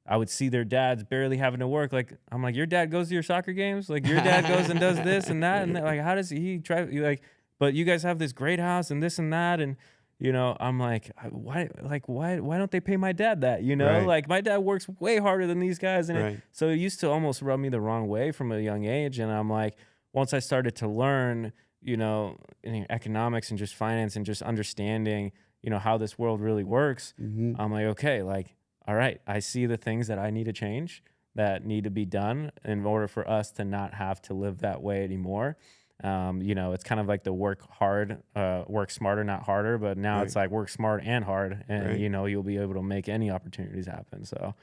I would see their dads barely having to work. Like, I'm like, your dad goes to your soccer games? Like, your dad goes and does this and that? And like, how does he try? Like, but you guys have this great house and this and that. And, you know, I'm like, why don't they pay my dad that? You know, Right. like my dad works way harder than these guys. And Right. so it used to almost rub me the wrong way from a young age. And I'm like, once I started to learn, you know, in economics and just finance and just understanding, you know, how this world really works, I'm like, okay, like, all right, I see the things that I need to change, that need to be done in order for us to not have to live that way anymore. You know, it's kind of like the work hard, work smarter, not harder. But now Right. it's like work smart and hard, and Right. you know, you'll be able to make any opportunities happen. So,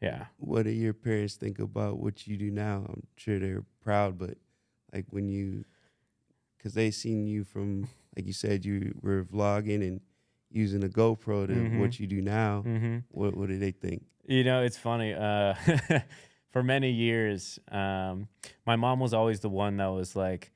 yeah. What do your parents think about what you do now? I'm sure they're proud, but like when you, because they seen you from, like you said, you were vlogging and using a GoPro to what you do now. What do they think? You know, it's funny. For many years, my mom was always the one that was like,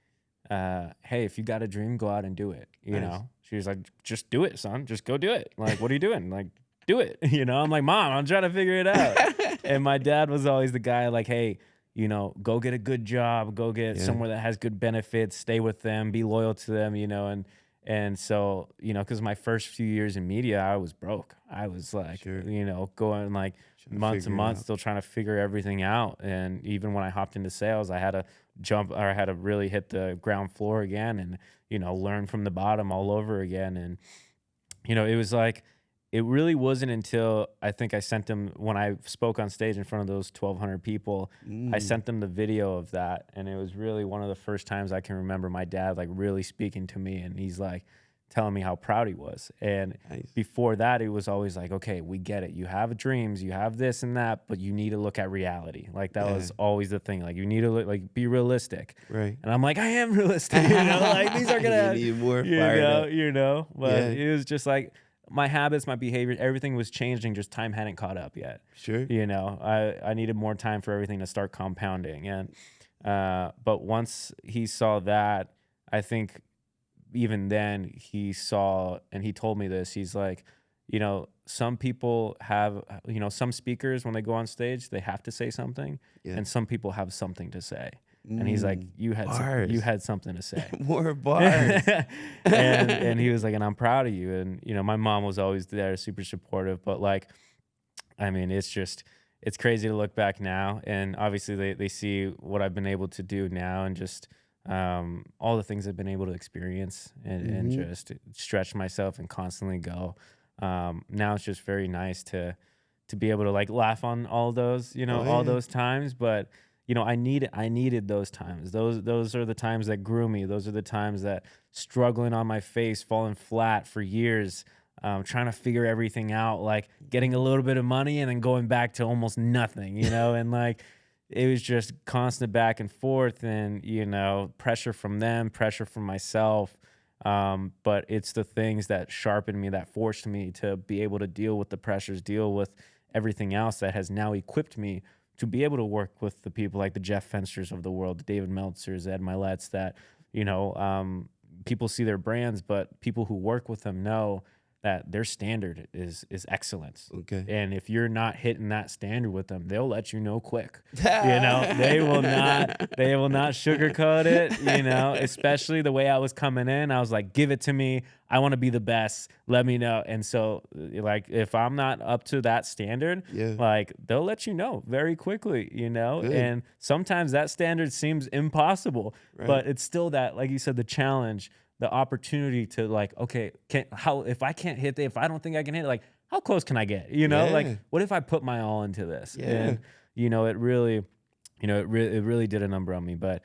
hey, if you got a dream, go out and do it. You Nice. know, she was like, just do it, son. Just go do it. Like, what are you doing? Like, do it. You know, I'm like, Mom, I'm trying to figure it out. And my dad was always the guy like, hey, you know, go get a good job, go get somewhere that has good benefits, stay with them, be loyal to them, you know, and so, you know, because my first few years in media, I was broke. I was like, you know, going like months and months still trying to figure everything out. And even when I hopped into sales, I had to jump, or I had to really hit the ground floor again and, you know, learn from the bottom all over again. And, you know, it was like, it really wasn't until I think I sent them, when I spoke on stage in front of those 1,200 people, I sent them the video of that. And it was really one of the first times I can remember my dad like really speaking to me, and he's like telling me how proud he was. And before that, it was always like, okay, we get it. You have dreams, you have this and that, but you need to look at reality. Like that was always the thing. Like you need to look, like be realistic. Right. And I'm like, I am realistic, you know, like these are gonna need more you know, but it was just like, my habits, my behavior, everything was changing. Just time hadn't caught up yet. Sure. You know, I needed more time for everything to start compounding. And, but once he saw that, I think even then he saw, and he told me this, he's like, you know, some people have, you know, some speakers, when they go on stage, they have to say something, and some people have something to say. And he's like, you had something to say. More bars. and he was like, and I'm proud of you. And, you know, my mom was always there, super supportive. But like, I mean, it's crazy to look back now. And obviously they see what I've been able to do now, and just all the things I've been able to experience and just stretch myself and constantly go. Now it's just very nice to be able to like laugh on all those, you know, all those times. But you know, I needed those times. Those are the times that grew me. Those are the times that struggling on my face, falling flat for years, trying to figure everything out, like getting a little bit of money and then going back to almost nothing, you know, and like it was just constant back and forth, and, you know, pressure from them, pressure from myself. But it's the things that sharpened me, that forced me to be able to deal with the pressures, deal with everything else, that has now equipped me to be able to work with the people like the Jeff Fensters of the world, the David Meltzers, Ed Milet's, that, you know, people see their brands, but people who work with them know that their standard is excellence. Okay. And if you're not hitting that standard with them, they'll let you know quick. You know, they will not sugarcoat it, you know, especially the way I was coming in. I was like, give it to me. I want to be the best. Let me know. And so like, if I'm not up to that standard, like they'll let you know very quickly, you know. Good. And sometimes that standard seems impossible, but it's still that, like you said, the challenge, the opportunity to like, okay, if I can't hit it, if I don't think I can hit it, like how close can I get? You know, like what if I put my all into this? And you know, it really did a number on me. But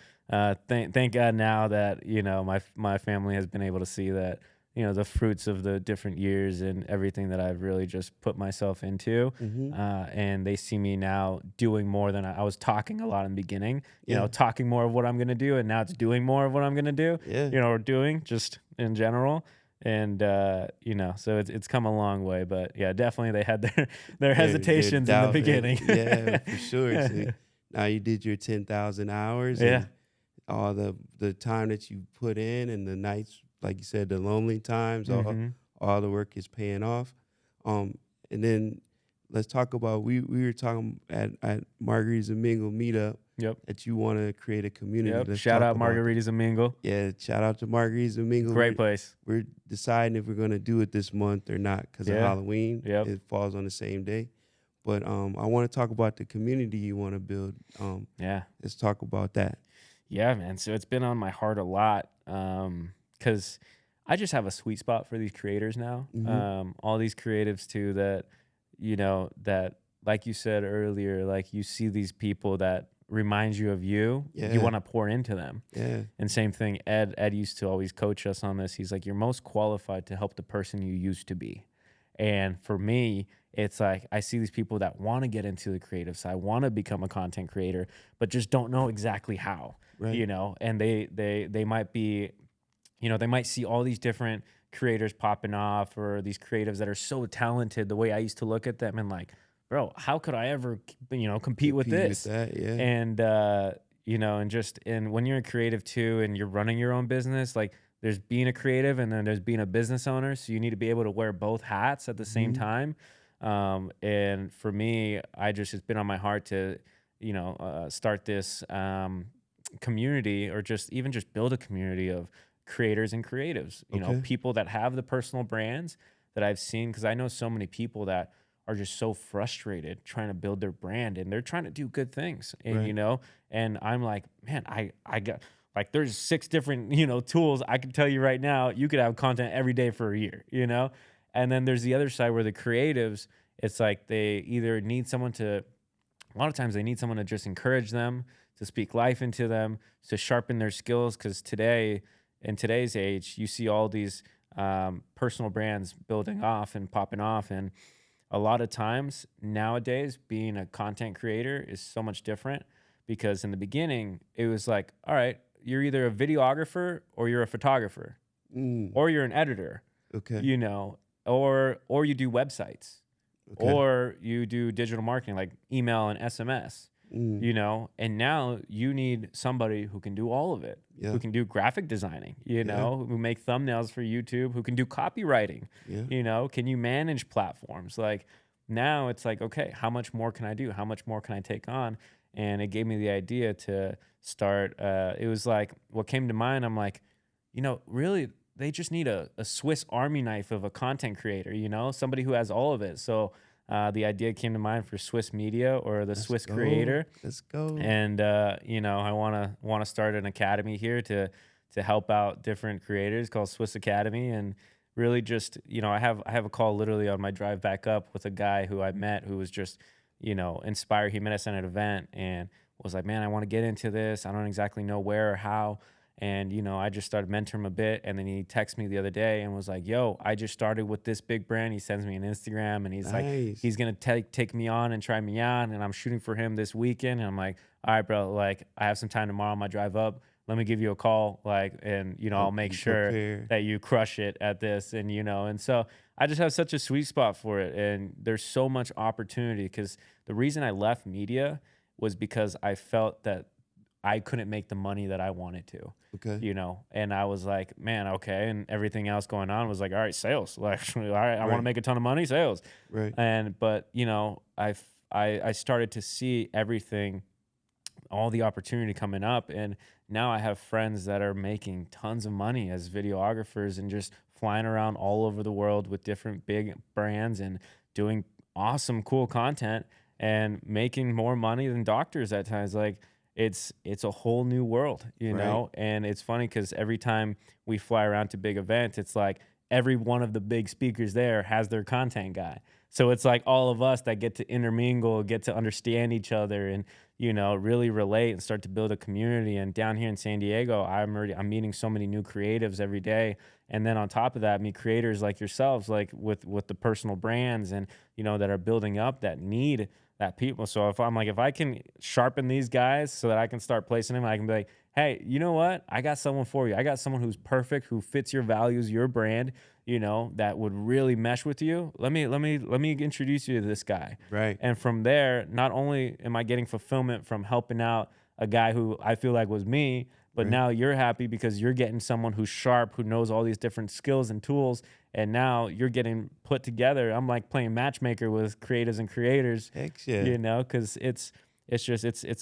thank God now that, you know, my family has been able to see that, you know, the fruits of the different years and everything that I've really just put myself into. And they see me now doing more than I was talking a lot in the beginning, you know, talking more of what I'm going to do. And now it's doing more of what I'm going to do, you know, or doing just in general. And you know, so it's come a long way, but yeah, definitely they had their They're hesitations in the beginning. Yeah, for sure. So now you did your 10,000 hours Yeah. and all the time that you put in and the nights, like you said, the lonely times, Mm-hmm. all the work is paying off. And then let's talk about we were talking at Margaritas and Mingle meetup Yep. that you want to create a community. Yep. Let's Shout talk out about that. Margaritas and Mingle. Yeah, shout out to Margaritas and Mingle. Great place. We're deciding if we're gonna do it this month or not because of Yeah. Halloween. Yep. It falls on the same day. But I want to talk about the community you want to build. Yeah. Let's talk about that. Yeah, man. So it's been on my heart a lot because I just have a sweet spot for these creators now. All these creatives too that, you know, that like you said earlier, like you see these people that reminds you of you. Yeah. You want to pour into them. Yeah. And same thing, Ed used to always coach us on this. He's like, you're most qualified to help the person you used to be. And for me, it's like I see these people that want to get into the creative side, want to become a content creator, but just don't know exactly how. Right. You know, and they might be, you know, they might see all these different creators popping off or these creatives that are so talented the way I used to look at them and like, bro, how could I ever, you know, compete with this? That, yeah. And, you know, and when you're a creative too, and you're running your own business, like there's being a creative and then there's being a business owner. So you need to be able to wear both hats at the same time. And for me, it's been on my heart to, you know, start this, community or just build a community of creators and creatives, you know, people that have the personal brands that I've seen. Cause I know so many people that are just so frustrated trying to build their brand and they're trying to do good things. And, you know, and I'm like, man, I got like, there's 6 different, you know, tools. I can tell you right now, you could have content every day for a year, you know? And then there's the other side where the creatives, it's like they either need someone to, a lot of times they need someone to just encourage them, to speak life into them, to sharpen their skills. Because today, in today's age, you see all these personal brands building off and popping off. And a lot of times nowadays, being a content creator is so much different because in the beginning, it was like, all right, you're either a videographer or you're a photographer or you're an editor, you know, or you do websites or you do digital marketing like email and SMS. You know, and now you need somebody who can do all of it, who can do graphic designing, you know, who make thumbnails for YouTube, who can do copywriting, you know, can you manage platforms? Like now it's like, okay, how much more can I do? How much more can I take on? And it gave me the idea to start. It was like what came to mind. I'm like, you know, really, they just need a Swiss Army knife of a content creator, you know, somebody who has all of it. So the idea came to mind for Swiss Media or the Swiss Creator. Let's go. And you know, I want to start an academy here to help out different creators called Swiss Academy, and really just, you know, I have a call literally on my drive back up with a guy who I met who was just, you know, inspired. He met us at an event and was like, man, I want to get into this. I don't exactly know where or how. And, you know, I just started mentoring him a bit. And then he texted me the other day and was like, yo, I just started with this big brand. He sends me an Instagram and he's like, he's going to take me on and try me on. And I'm shooting for him this weekend. And I'm like, all right, bro, like I have some time tomorrow on my drive up. Let me give you a call. Like, and, you know, I'll make sure that you crush it at this. And, you know, and so I just have such a sweet spot for it. And there's so much opportunity because the reason I left media was because I felt that I couldn't make the money that I wanted to, you know, and I was like, man, okay. And everything else going on was like, all right, sales, like, all right, I want to make a ton of money, sales. But, you know, I started to see everything, all the opportunity coming up. And now I have friends that are making tons of money as videographers and just flying around all over the world with different big brands and doing awesome, cool content and making more money than doctors at times. Like, it's a whole new world, you know? And it's funny because every time we fly around to big events, it's like every one of the big speakers there has their content guy. So it's like all of us that get to intermingle, get to understand each other and, you know, really relate and start to build a community. And down here in San Diego, I'm meeting so many new creatives every day. And then on top of that, meet creators like yourselves, like with the personal brands and, you know, that are building up that need that people. So if I can sharpen these guys so that I can start placing them, I can be like, hey, you know what? I got someone for you. I got someone who's perfect, who fits your values, your brand. you know, that would really mesh with you. Let me introduce you to this guy. Right. And from there, not only am I getting fulfillment from helping out a guy who I feel like was me, but Right. now you're happy because you're getting someone who's sharp, who knows all these different skills and tools. And now you're getting put together. I'm like playing matchmaker with creatives and creators, Heck yeah. you know, because it's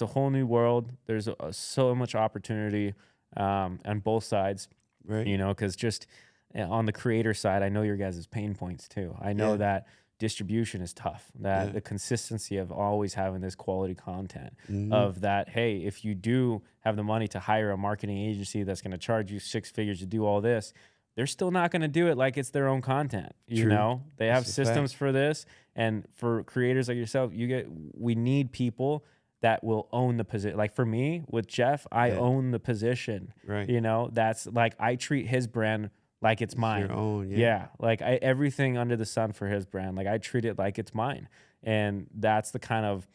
a whole new world. There's so much opportunity on both sides, Right. you know, because just on the creator side, I know your guys' pain points too. I know Yeah. that distribution is tough, that Yeah. the consistency of always having this quality content, Mhm. of that, hey, if you do have the money to hire a marketing agency that's going to charge you 6 figures to do all this, they're still not going to do it like it's their own content. You True. know, they have That's a systems fact. for this. And for creators like yourself, we need people that will own the position. Like for me with Jeff, I Yeah. own the position. Right. You know, that's like I treat his brand like it's mine. Your own. Yeah. Yeah, like everything under the sun for his brand, like I treat it like it's mine. And that's the kind of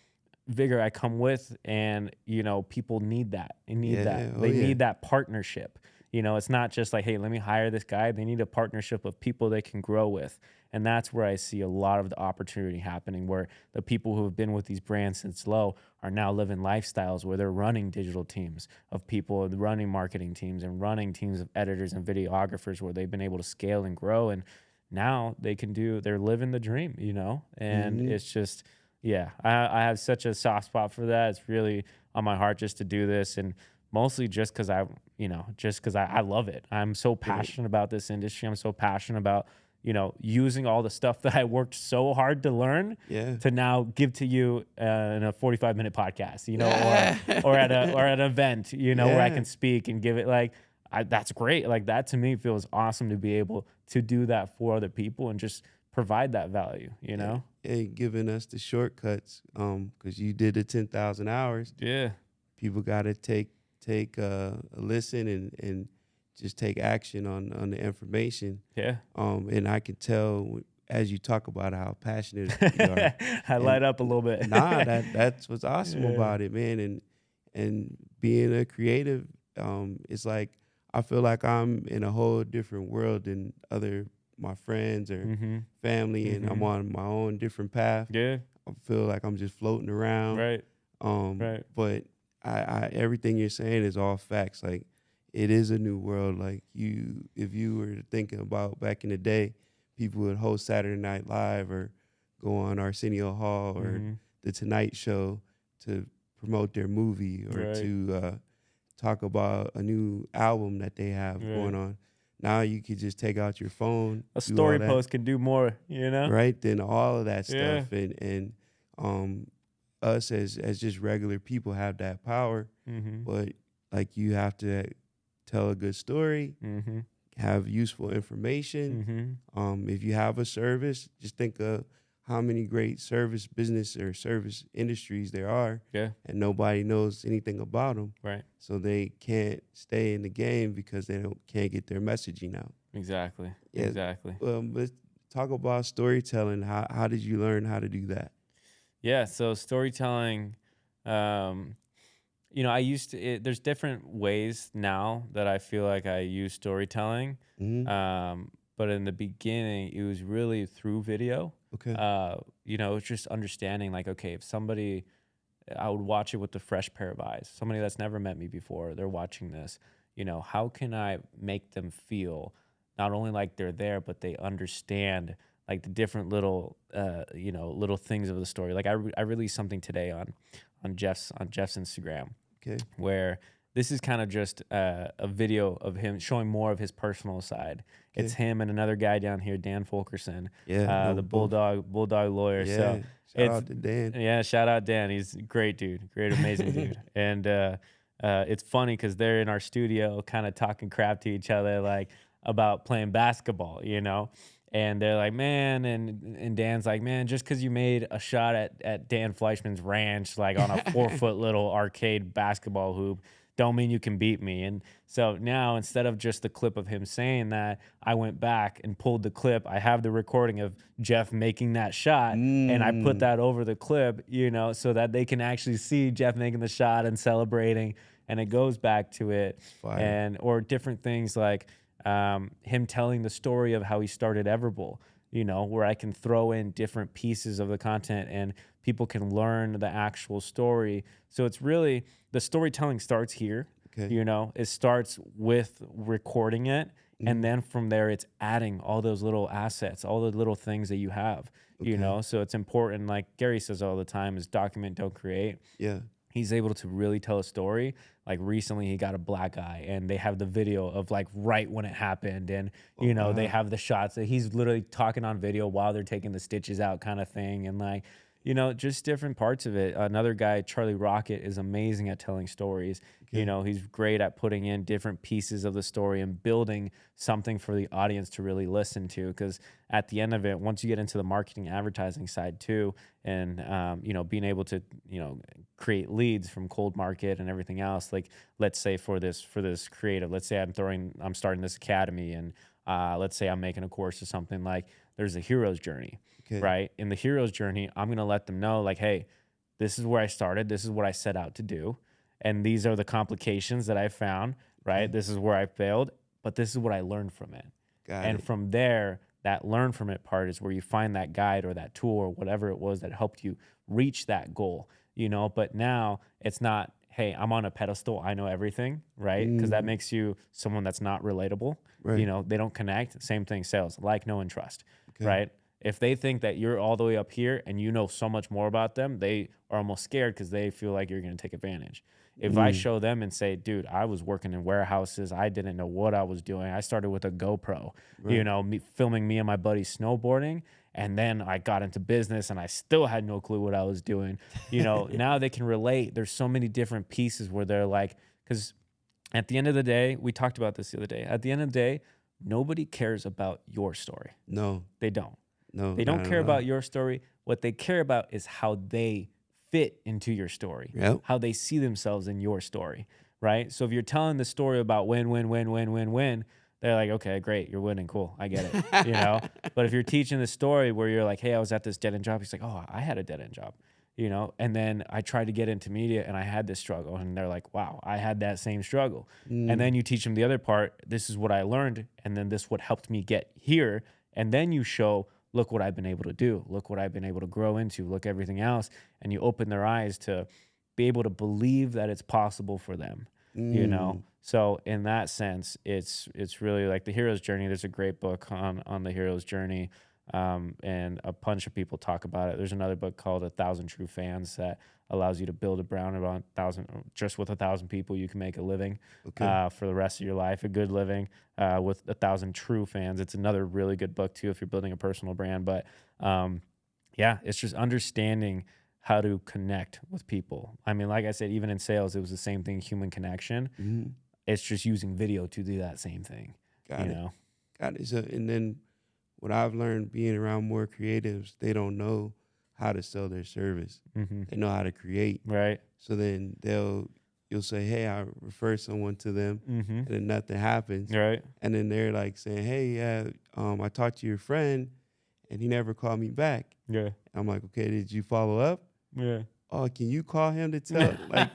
vigor I come with. And, you know, people need that. They need Yeah. that. Oh, They yeah. need that partnership. You know, it's not just like, hey, let me hire this guy. They need a partnership of people they can grow with. And that's where I see a lot of the opportunity happening, where the people who have been with these brands since low are now living lifestyles where they're running digital teams of people, and running marketing teams, and running teams of editors and videographers, where they've been able to scale and grow. And now they're living the dream, you know? And Mhm. it's just, yeah, I have such a soft spot for that. It's really on my heart just to do this. And mostly just because I love it. I'm so passionate about this industry. I'm so passionate about, you know, using all the stuff that I worked so hard to learn Yeah. to now give to you in a 45-minute podcast, you know, or at an event, you know, where I Yeah. can speak and give it that's great. Like that to me feels awesome to be able to do that for other people and just provide that value, you know? And giving us the shortcuts, because you did the 10,000 hours. Yeah. People got to take a listen and just take action on the information. Yeah. And I can tell as you talk about how passionate you are. I light up a little bit. Nah, that's what's awesome Yeah. about it, man. And being a creative, it's like I feel like I'm in a whole different world than my friends or Mm-hmm. family, and I'm Mhm. on my own different path. Yeah. I feel like I'm just floating around. Right. Right. But I everything you're saying is all facts. Like it is a new world. Like if you were thinking about back in the day, people would host Saturday Night Live or go on Arsenio Hall or Mhm. The Tonight Show to promote their movie or Right. to talk about a new album that they have Right. going on. Now you could just take out your phone, A do all story that, post can do more, you know? right? Then all of that Yeah. stuff and us as just regular people have that power, Mm-hmm. but like you have to tell a good story, Mm-hmm. have useful information. Mm-hmm. If you have a service, just think of how many great service business or service industries there are, Yeah. and nobody knows anything about them. Right. So they can't stay in the game because they can't get their messaging out. Exactly. Yeah. Exactly. Let's talk about storytelling. How did you learn how to do that? Yeah. So storytelling, you know, there's different ways now that I feel like I use storytelling. Mhm. But in the beginning, it was really through video. Okay. You know, it's just understanding like, okay, if I would watch it with a fresh pair of eyes, somebody that's never met me before, they're watching this, you know, how can I make them feel not only like they're there, but they understand like the different little, you know, little things of the story. Like I released something today on Jeff's Instagram, Okay. where this is kind of just a video of him showing more of his personal side. Okay. It's him and another guy down here, Dan Fulkerson, Yeah. I know the both. bulldog lawyer. Yeah. So Shout out to Dan. yeah, shout out Dan. He's a great dude, great, amazing dude. And it's funny because they're in our studio kind of talking crap to each other, like about playing basketball, you know? And they're like, man, and Dan's like, man, just because you made a shot at Dan Fleischman's ranch, like on a 4-foot little arcade basketball hoop, don't mean you can beat me. And so now, instead of just the clip of him saying that, I went back and pulled the clip. I have the recording of Jeff making that shot, and I put that over the clip, you know, so that they can actually see Jeff making the shot and celebrating. And it goes back to it, Fire. and or different things like, him telling the story of how he started Everbull, you know, where I can throw in different pieces of the content and people can learn the actual story. So it's really, the storytelling starts here. Okay. You know, it starts with recording it. And then from there, it's adding all those little assets, all the little things that you have, you know? So it's important. Like Gary says all the time, is document, don't create. Yeah. He's able to really tell a story. Like recently he got a black eye and they have the video of like right when it happened. And, you know, they have the shots that he's literally talking on video while they're taking the stitches out kind of thing. And like, you know, just different parts of it. Another guy, Charlie Rocket, is amazing at telling stories. You know, he's great at putting in different pieces of the story and building something for the audience to really listen to. Because at the end of it, once you get into the marketing advertising side too, and, you know, being able to, you know, create leads from cold market and everything else, like let's say for this creative, let's say I'm starting this academy and let's say I'm making a course or something, like there's a hero's journey. Right? In the hero's journey, I'm going to let them know like, hey, this is where I started. This is what I set out to do. And these are the complications that I found, right? This is where I failed, but this is what I learned from it. And from there, that learn from it part is where you find that guide or that tool or whatever it was that helped you reach that goal, you know? But now it's not, hey, I'm on a pedestal, I know everything, right? Because that makes you someone that's not relatable. You know, they don't connect. Same thing, sales, like, know, and trust, right? If they think that you're all the way up here and you know so much more about them, they are almost scared because they feel like you're going to take advantage. If I show them and say, dude, I was working in warehouses, I didn't know what I was doing. I started with a GoPro, you know, filming me and my buddy snowboarding. And then I got into business and I still had no clue what I was doing. You know, now they can relate. There's so many different pieces where they're like, because at the end of the day, we talked about this the other day. At the end of the day, nobody cares about your story. No. They don't. No. They don't care about your story. What they care about is how they fit into your story, how they see themselves in your story, right? So if you're telling the story about win, they're like, okay, great, you're winning, cool, I get it, you know? But if you're teaching the story where you're like, hey, I was at this dead-end job, he's like, oh, I had a dead-end job, you know? And then I tried to get into media and I had this struggle, and they're like, wow, I had that same struggle. And then you teach them the other part, this is what I learned, and then this what helped me get here, and then you show, look what I've been able to do. Look what I've been able to grow into. Look everything else. And you open their eyes to be able to believe that it's possible for them, you know? So in that sense, it's really like the hero's journey. There's a great book on the hero's journey. And a bunch of people talk about it. There's another book called 1,000 True Fans that allows you to build a brand about 1,000, just with 1,000 people, you can make a living for the rest of your life, a good living with 1,000 true fans. It's another really good book too, if you're building a personal brand. But yeah, it's just understanding how to connect with people. I mean, like I said, even in sales, it was the same thing, human connection. It's just using video to do that same thing. Got it. So, and then what I've learned being around more creatives, they don't know how to sell their service. They know how to create. Right. So then you'll say, hey, I refer someone to them, and then nothing happens. Right. And then they're like saying, hey, yeah, I talked to your friend, and he never called me back. Yeah. I'm like, okay, did you follow up? Yeah. Oh, can you call him to tell? Like,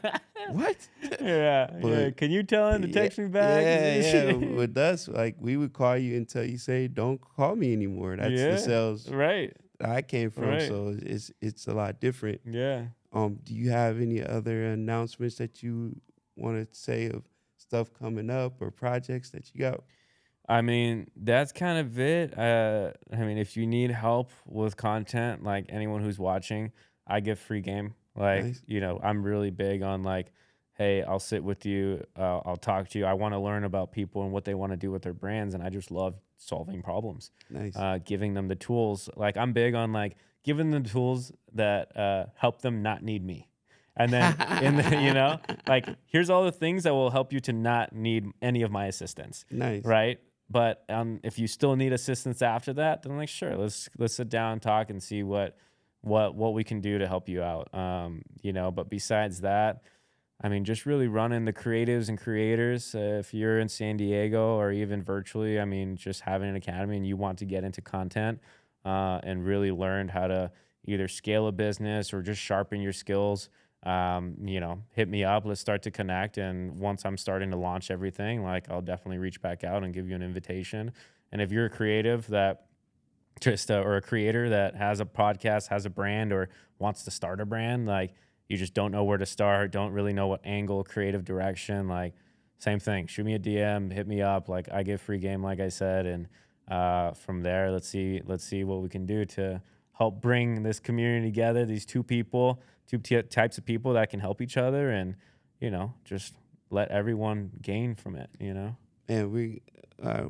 what? Yeah. Can you tell him to text me back? Yeah. With us, like, we would call you until you say, don't call me anymore. That's the sales that I came from. So it's a lot different. Yeah. Do you have any other announcements that you want to say of stuff coming up or projects that you got? I mean, that's kind of it. I mean, if you need help with content, like anyone who's watching, I give free game. Like, you know, I'm really big on like, hey, I'll sit with you. I'll talk to you. I want to learn about people and what they want to do with their brands. And I just love solving problems, giving them the tools. Like, I'm big on like giving them the tools that help them not need me. And then, you know, like, here's all the things that will help you to not need any of my assistance. Right. But if you still need assistance after that, then like, sure, let's sit down and talk and see what we can do to help you out. You know, but besides that, I mean, just really running the creatives and creators. If you're in San Diego or even virtually, I mean, just having an academy and you want to get into content and really learn how to either scale a business or just sharpen your skills. hit me up. Let's start to connect. And once I'm starting to launch everything, like I'll definitely reach back out and give you an invitation. And if you're a creative that or a creator that has a podcast, has a brand, or wants to start a brand, like you just don't know where to start, don't really know what angle, creative direction, like same thing. Shoot me a DM, hit me up. Like I give free game, like I said. And from there, let's see what we can do to help bring this community together. These two types of people that can help each other, and just let everyone gain from it. And we,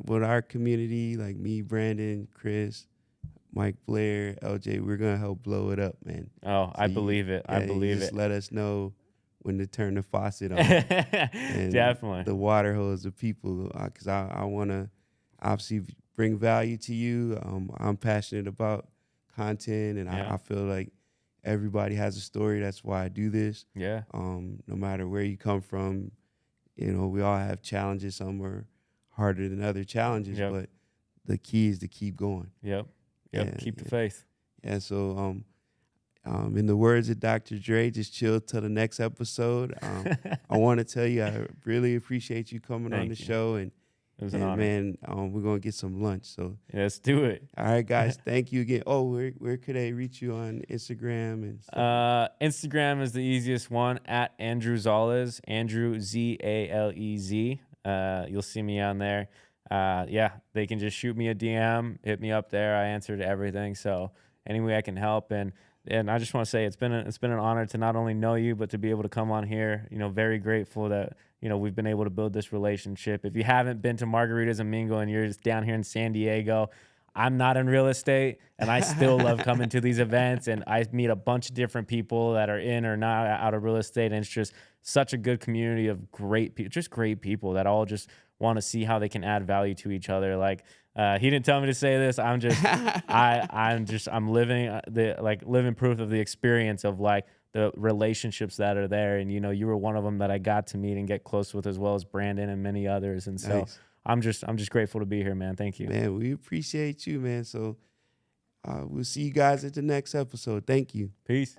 with our community, like me, Brandon, Chris, Mike Blair, LJ, we're gonna help blow it up, man. Oh, so I believe it. I believe just it. Let us know when to turn the faucet on. And definitely the water hose of people, because I want to obviously bring value to you. I'm passionate about content, and I feel like everybody has a story. That's why I do this. Yeah. No matter where you come from, we all have challenges. Some are harder than other challenges, but the key is to keep going. Yep. Keep the faith. And so, in the words of Dr. Dre, just chill till the next episode. I want to tell you, I really appreciate you coming on the show. And it was an honor. Man, we're going to get some lunch. So let's do it. All right, guys. Thank you again. Oh, where could I reach you on Instagram and stuff? Instagram is the easiest one, at Andrew Gonzalez, Andrew Zalez. You'll see me on there. They can just shoot me a DM, hit me up there. I answer to everything. So any way I can help. And I just want to say it's been an honor to not only know you, but to be able to come on here. Very grateful that we've been able to build this relationship. If you haven't been to Margaritas and Mingle and you're just down here in San Diego, I'm not in real estate, and I still love coming to these events. And I meet a bunch of different people that are in or not out of real estate, and it's just such a good community of great people that all just want to see how they can add value to each other. Like he didn't tell me to say this. I'm just I'm living living proof of the experience of like the relationships that are there. And you were one of them that I got to meet and get close with, as well as Brandon and many others. And so nice. I'm just grateful to be here, man. Thank you. Man, we appreciate you, man. So we'll see you guys at the next episode. Thank you. Peace.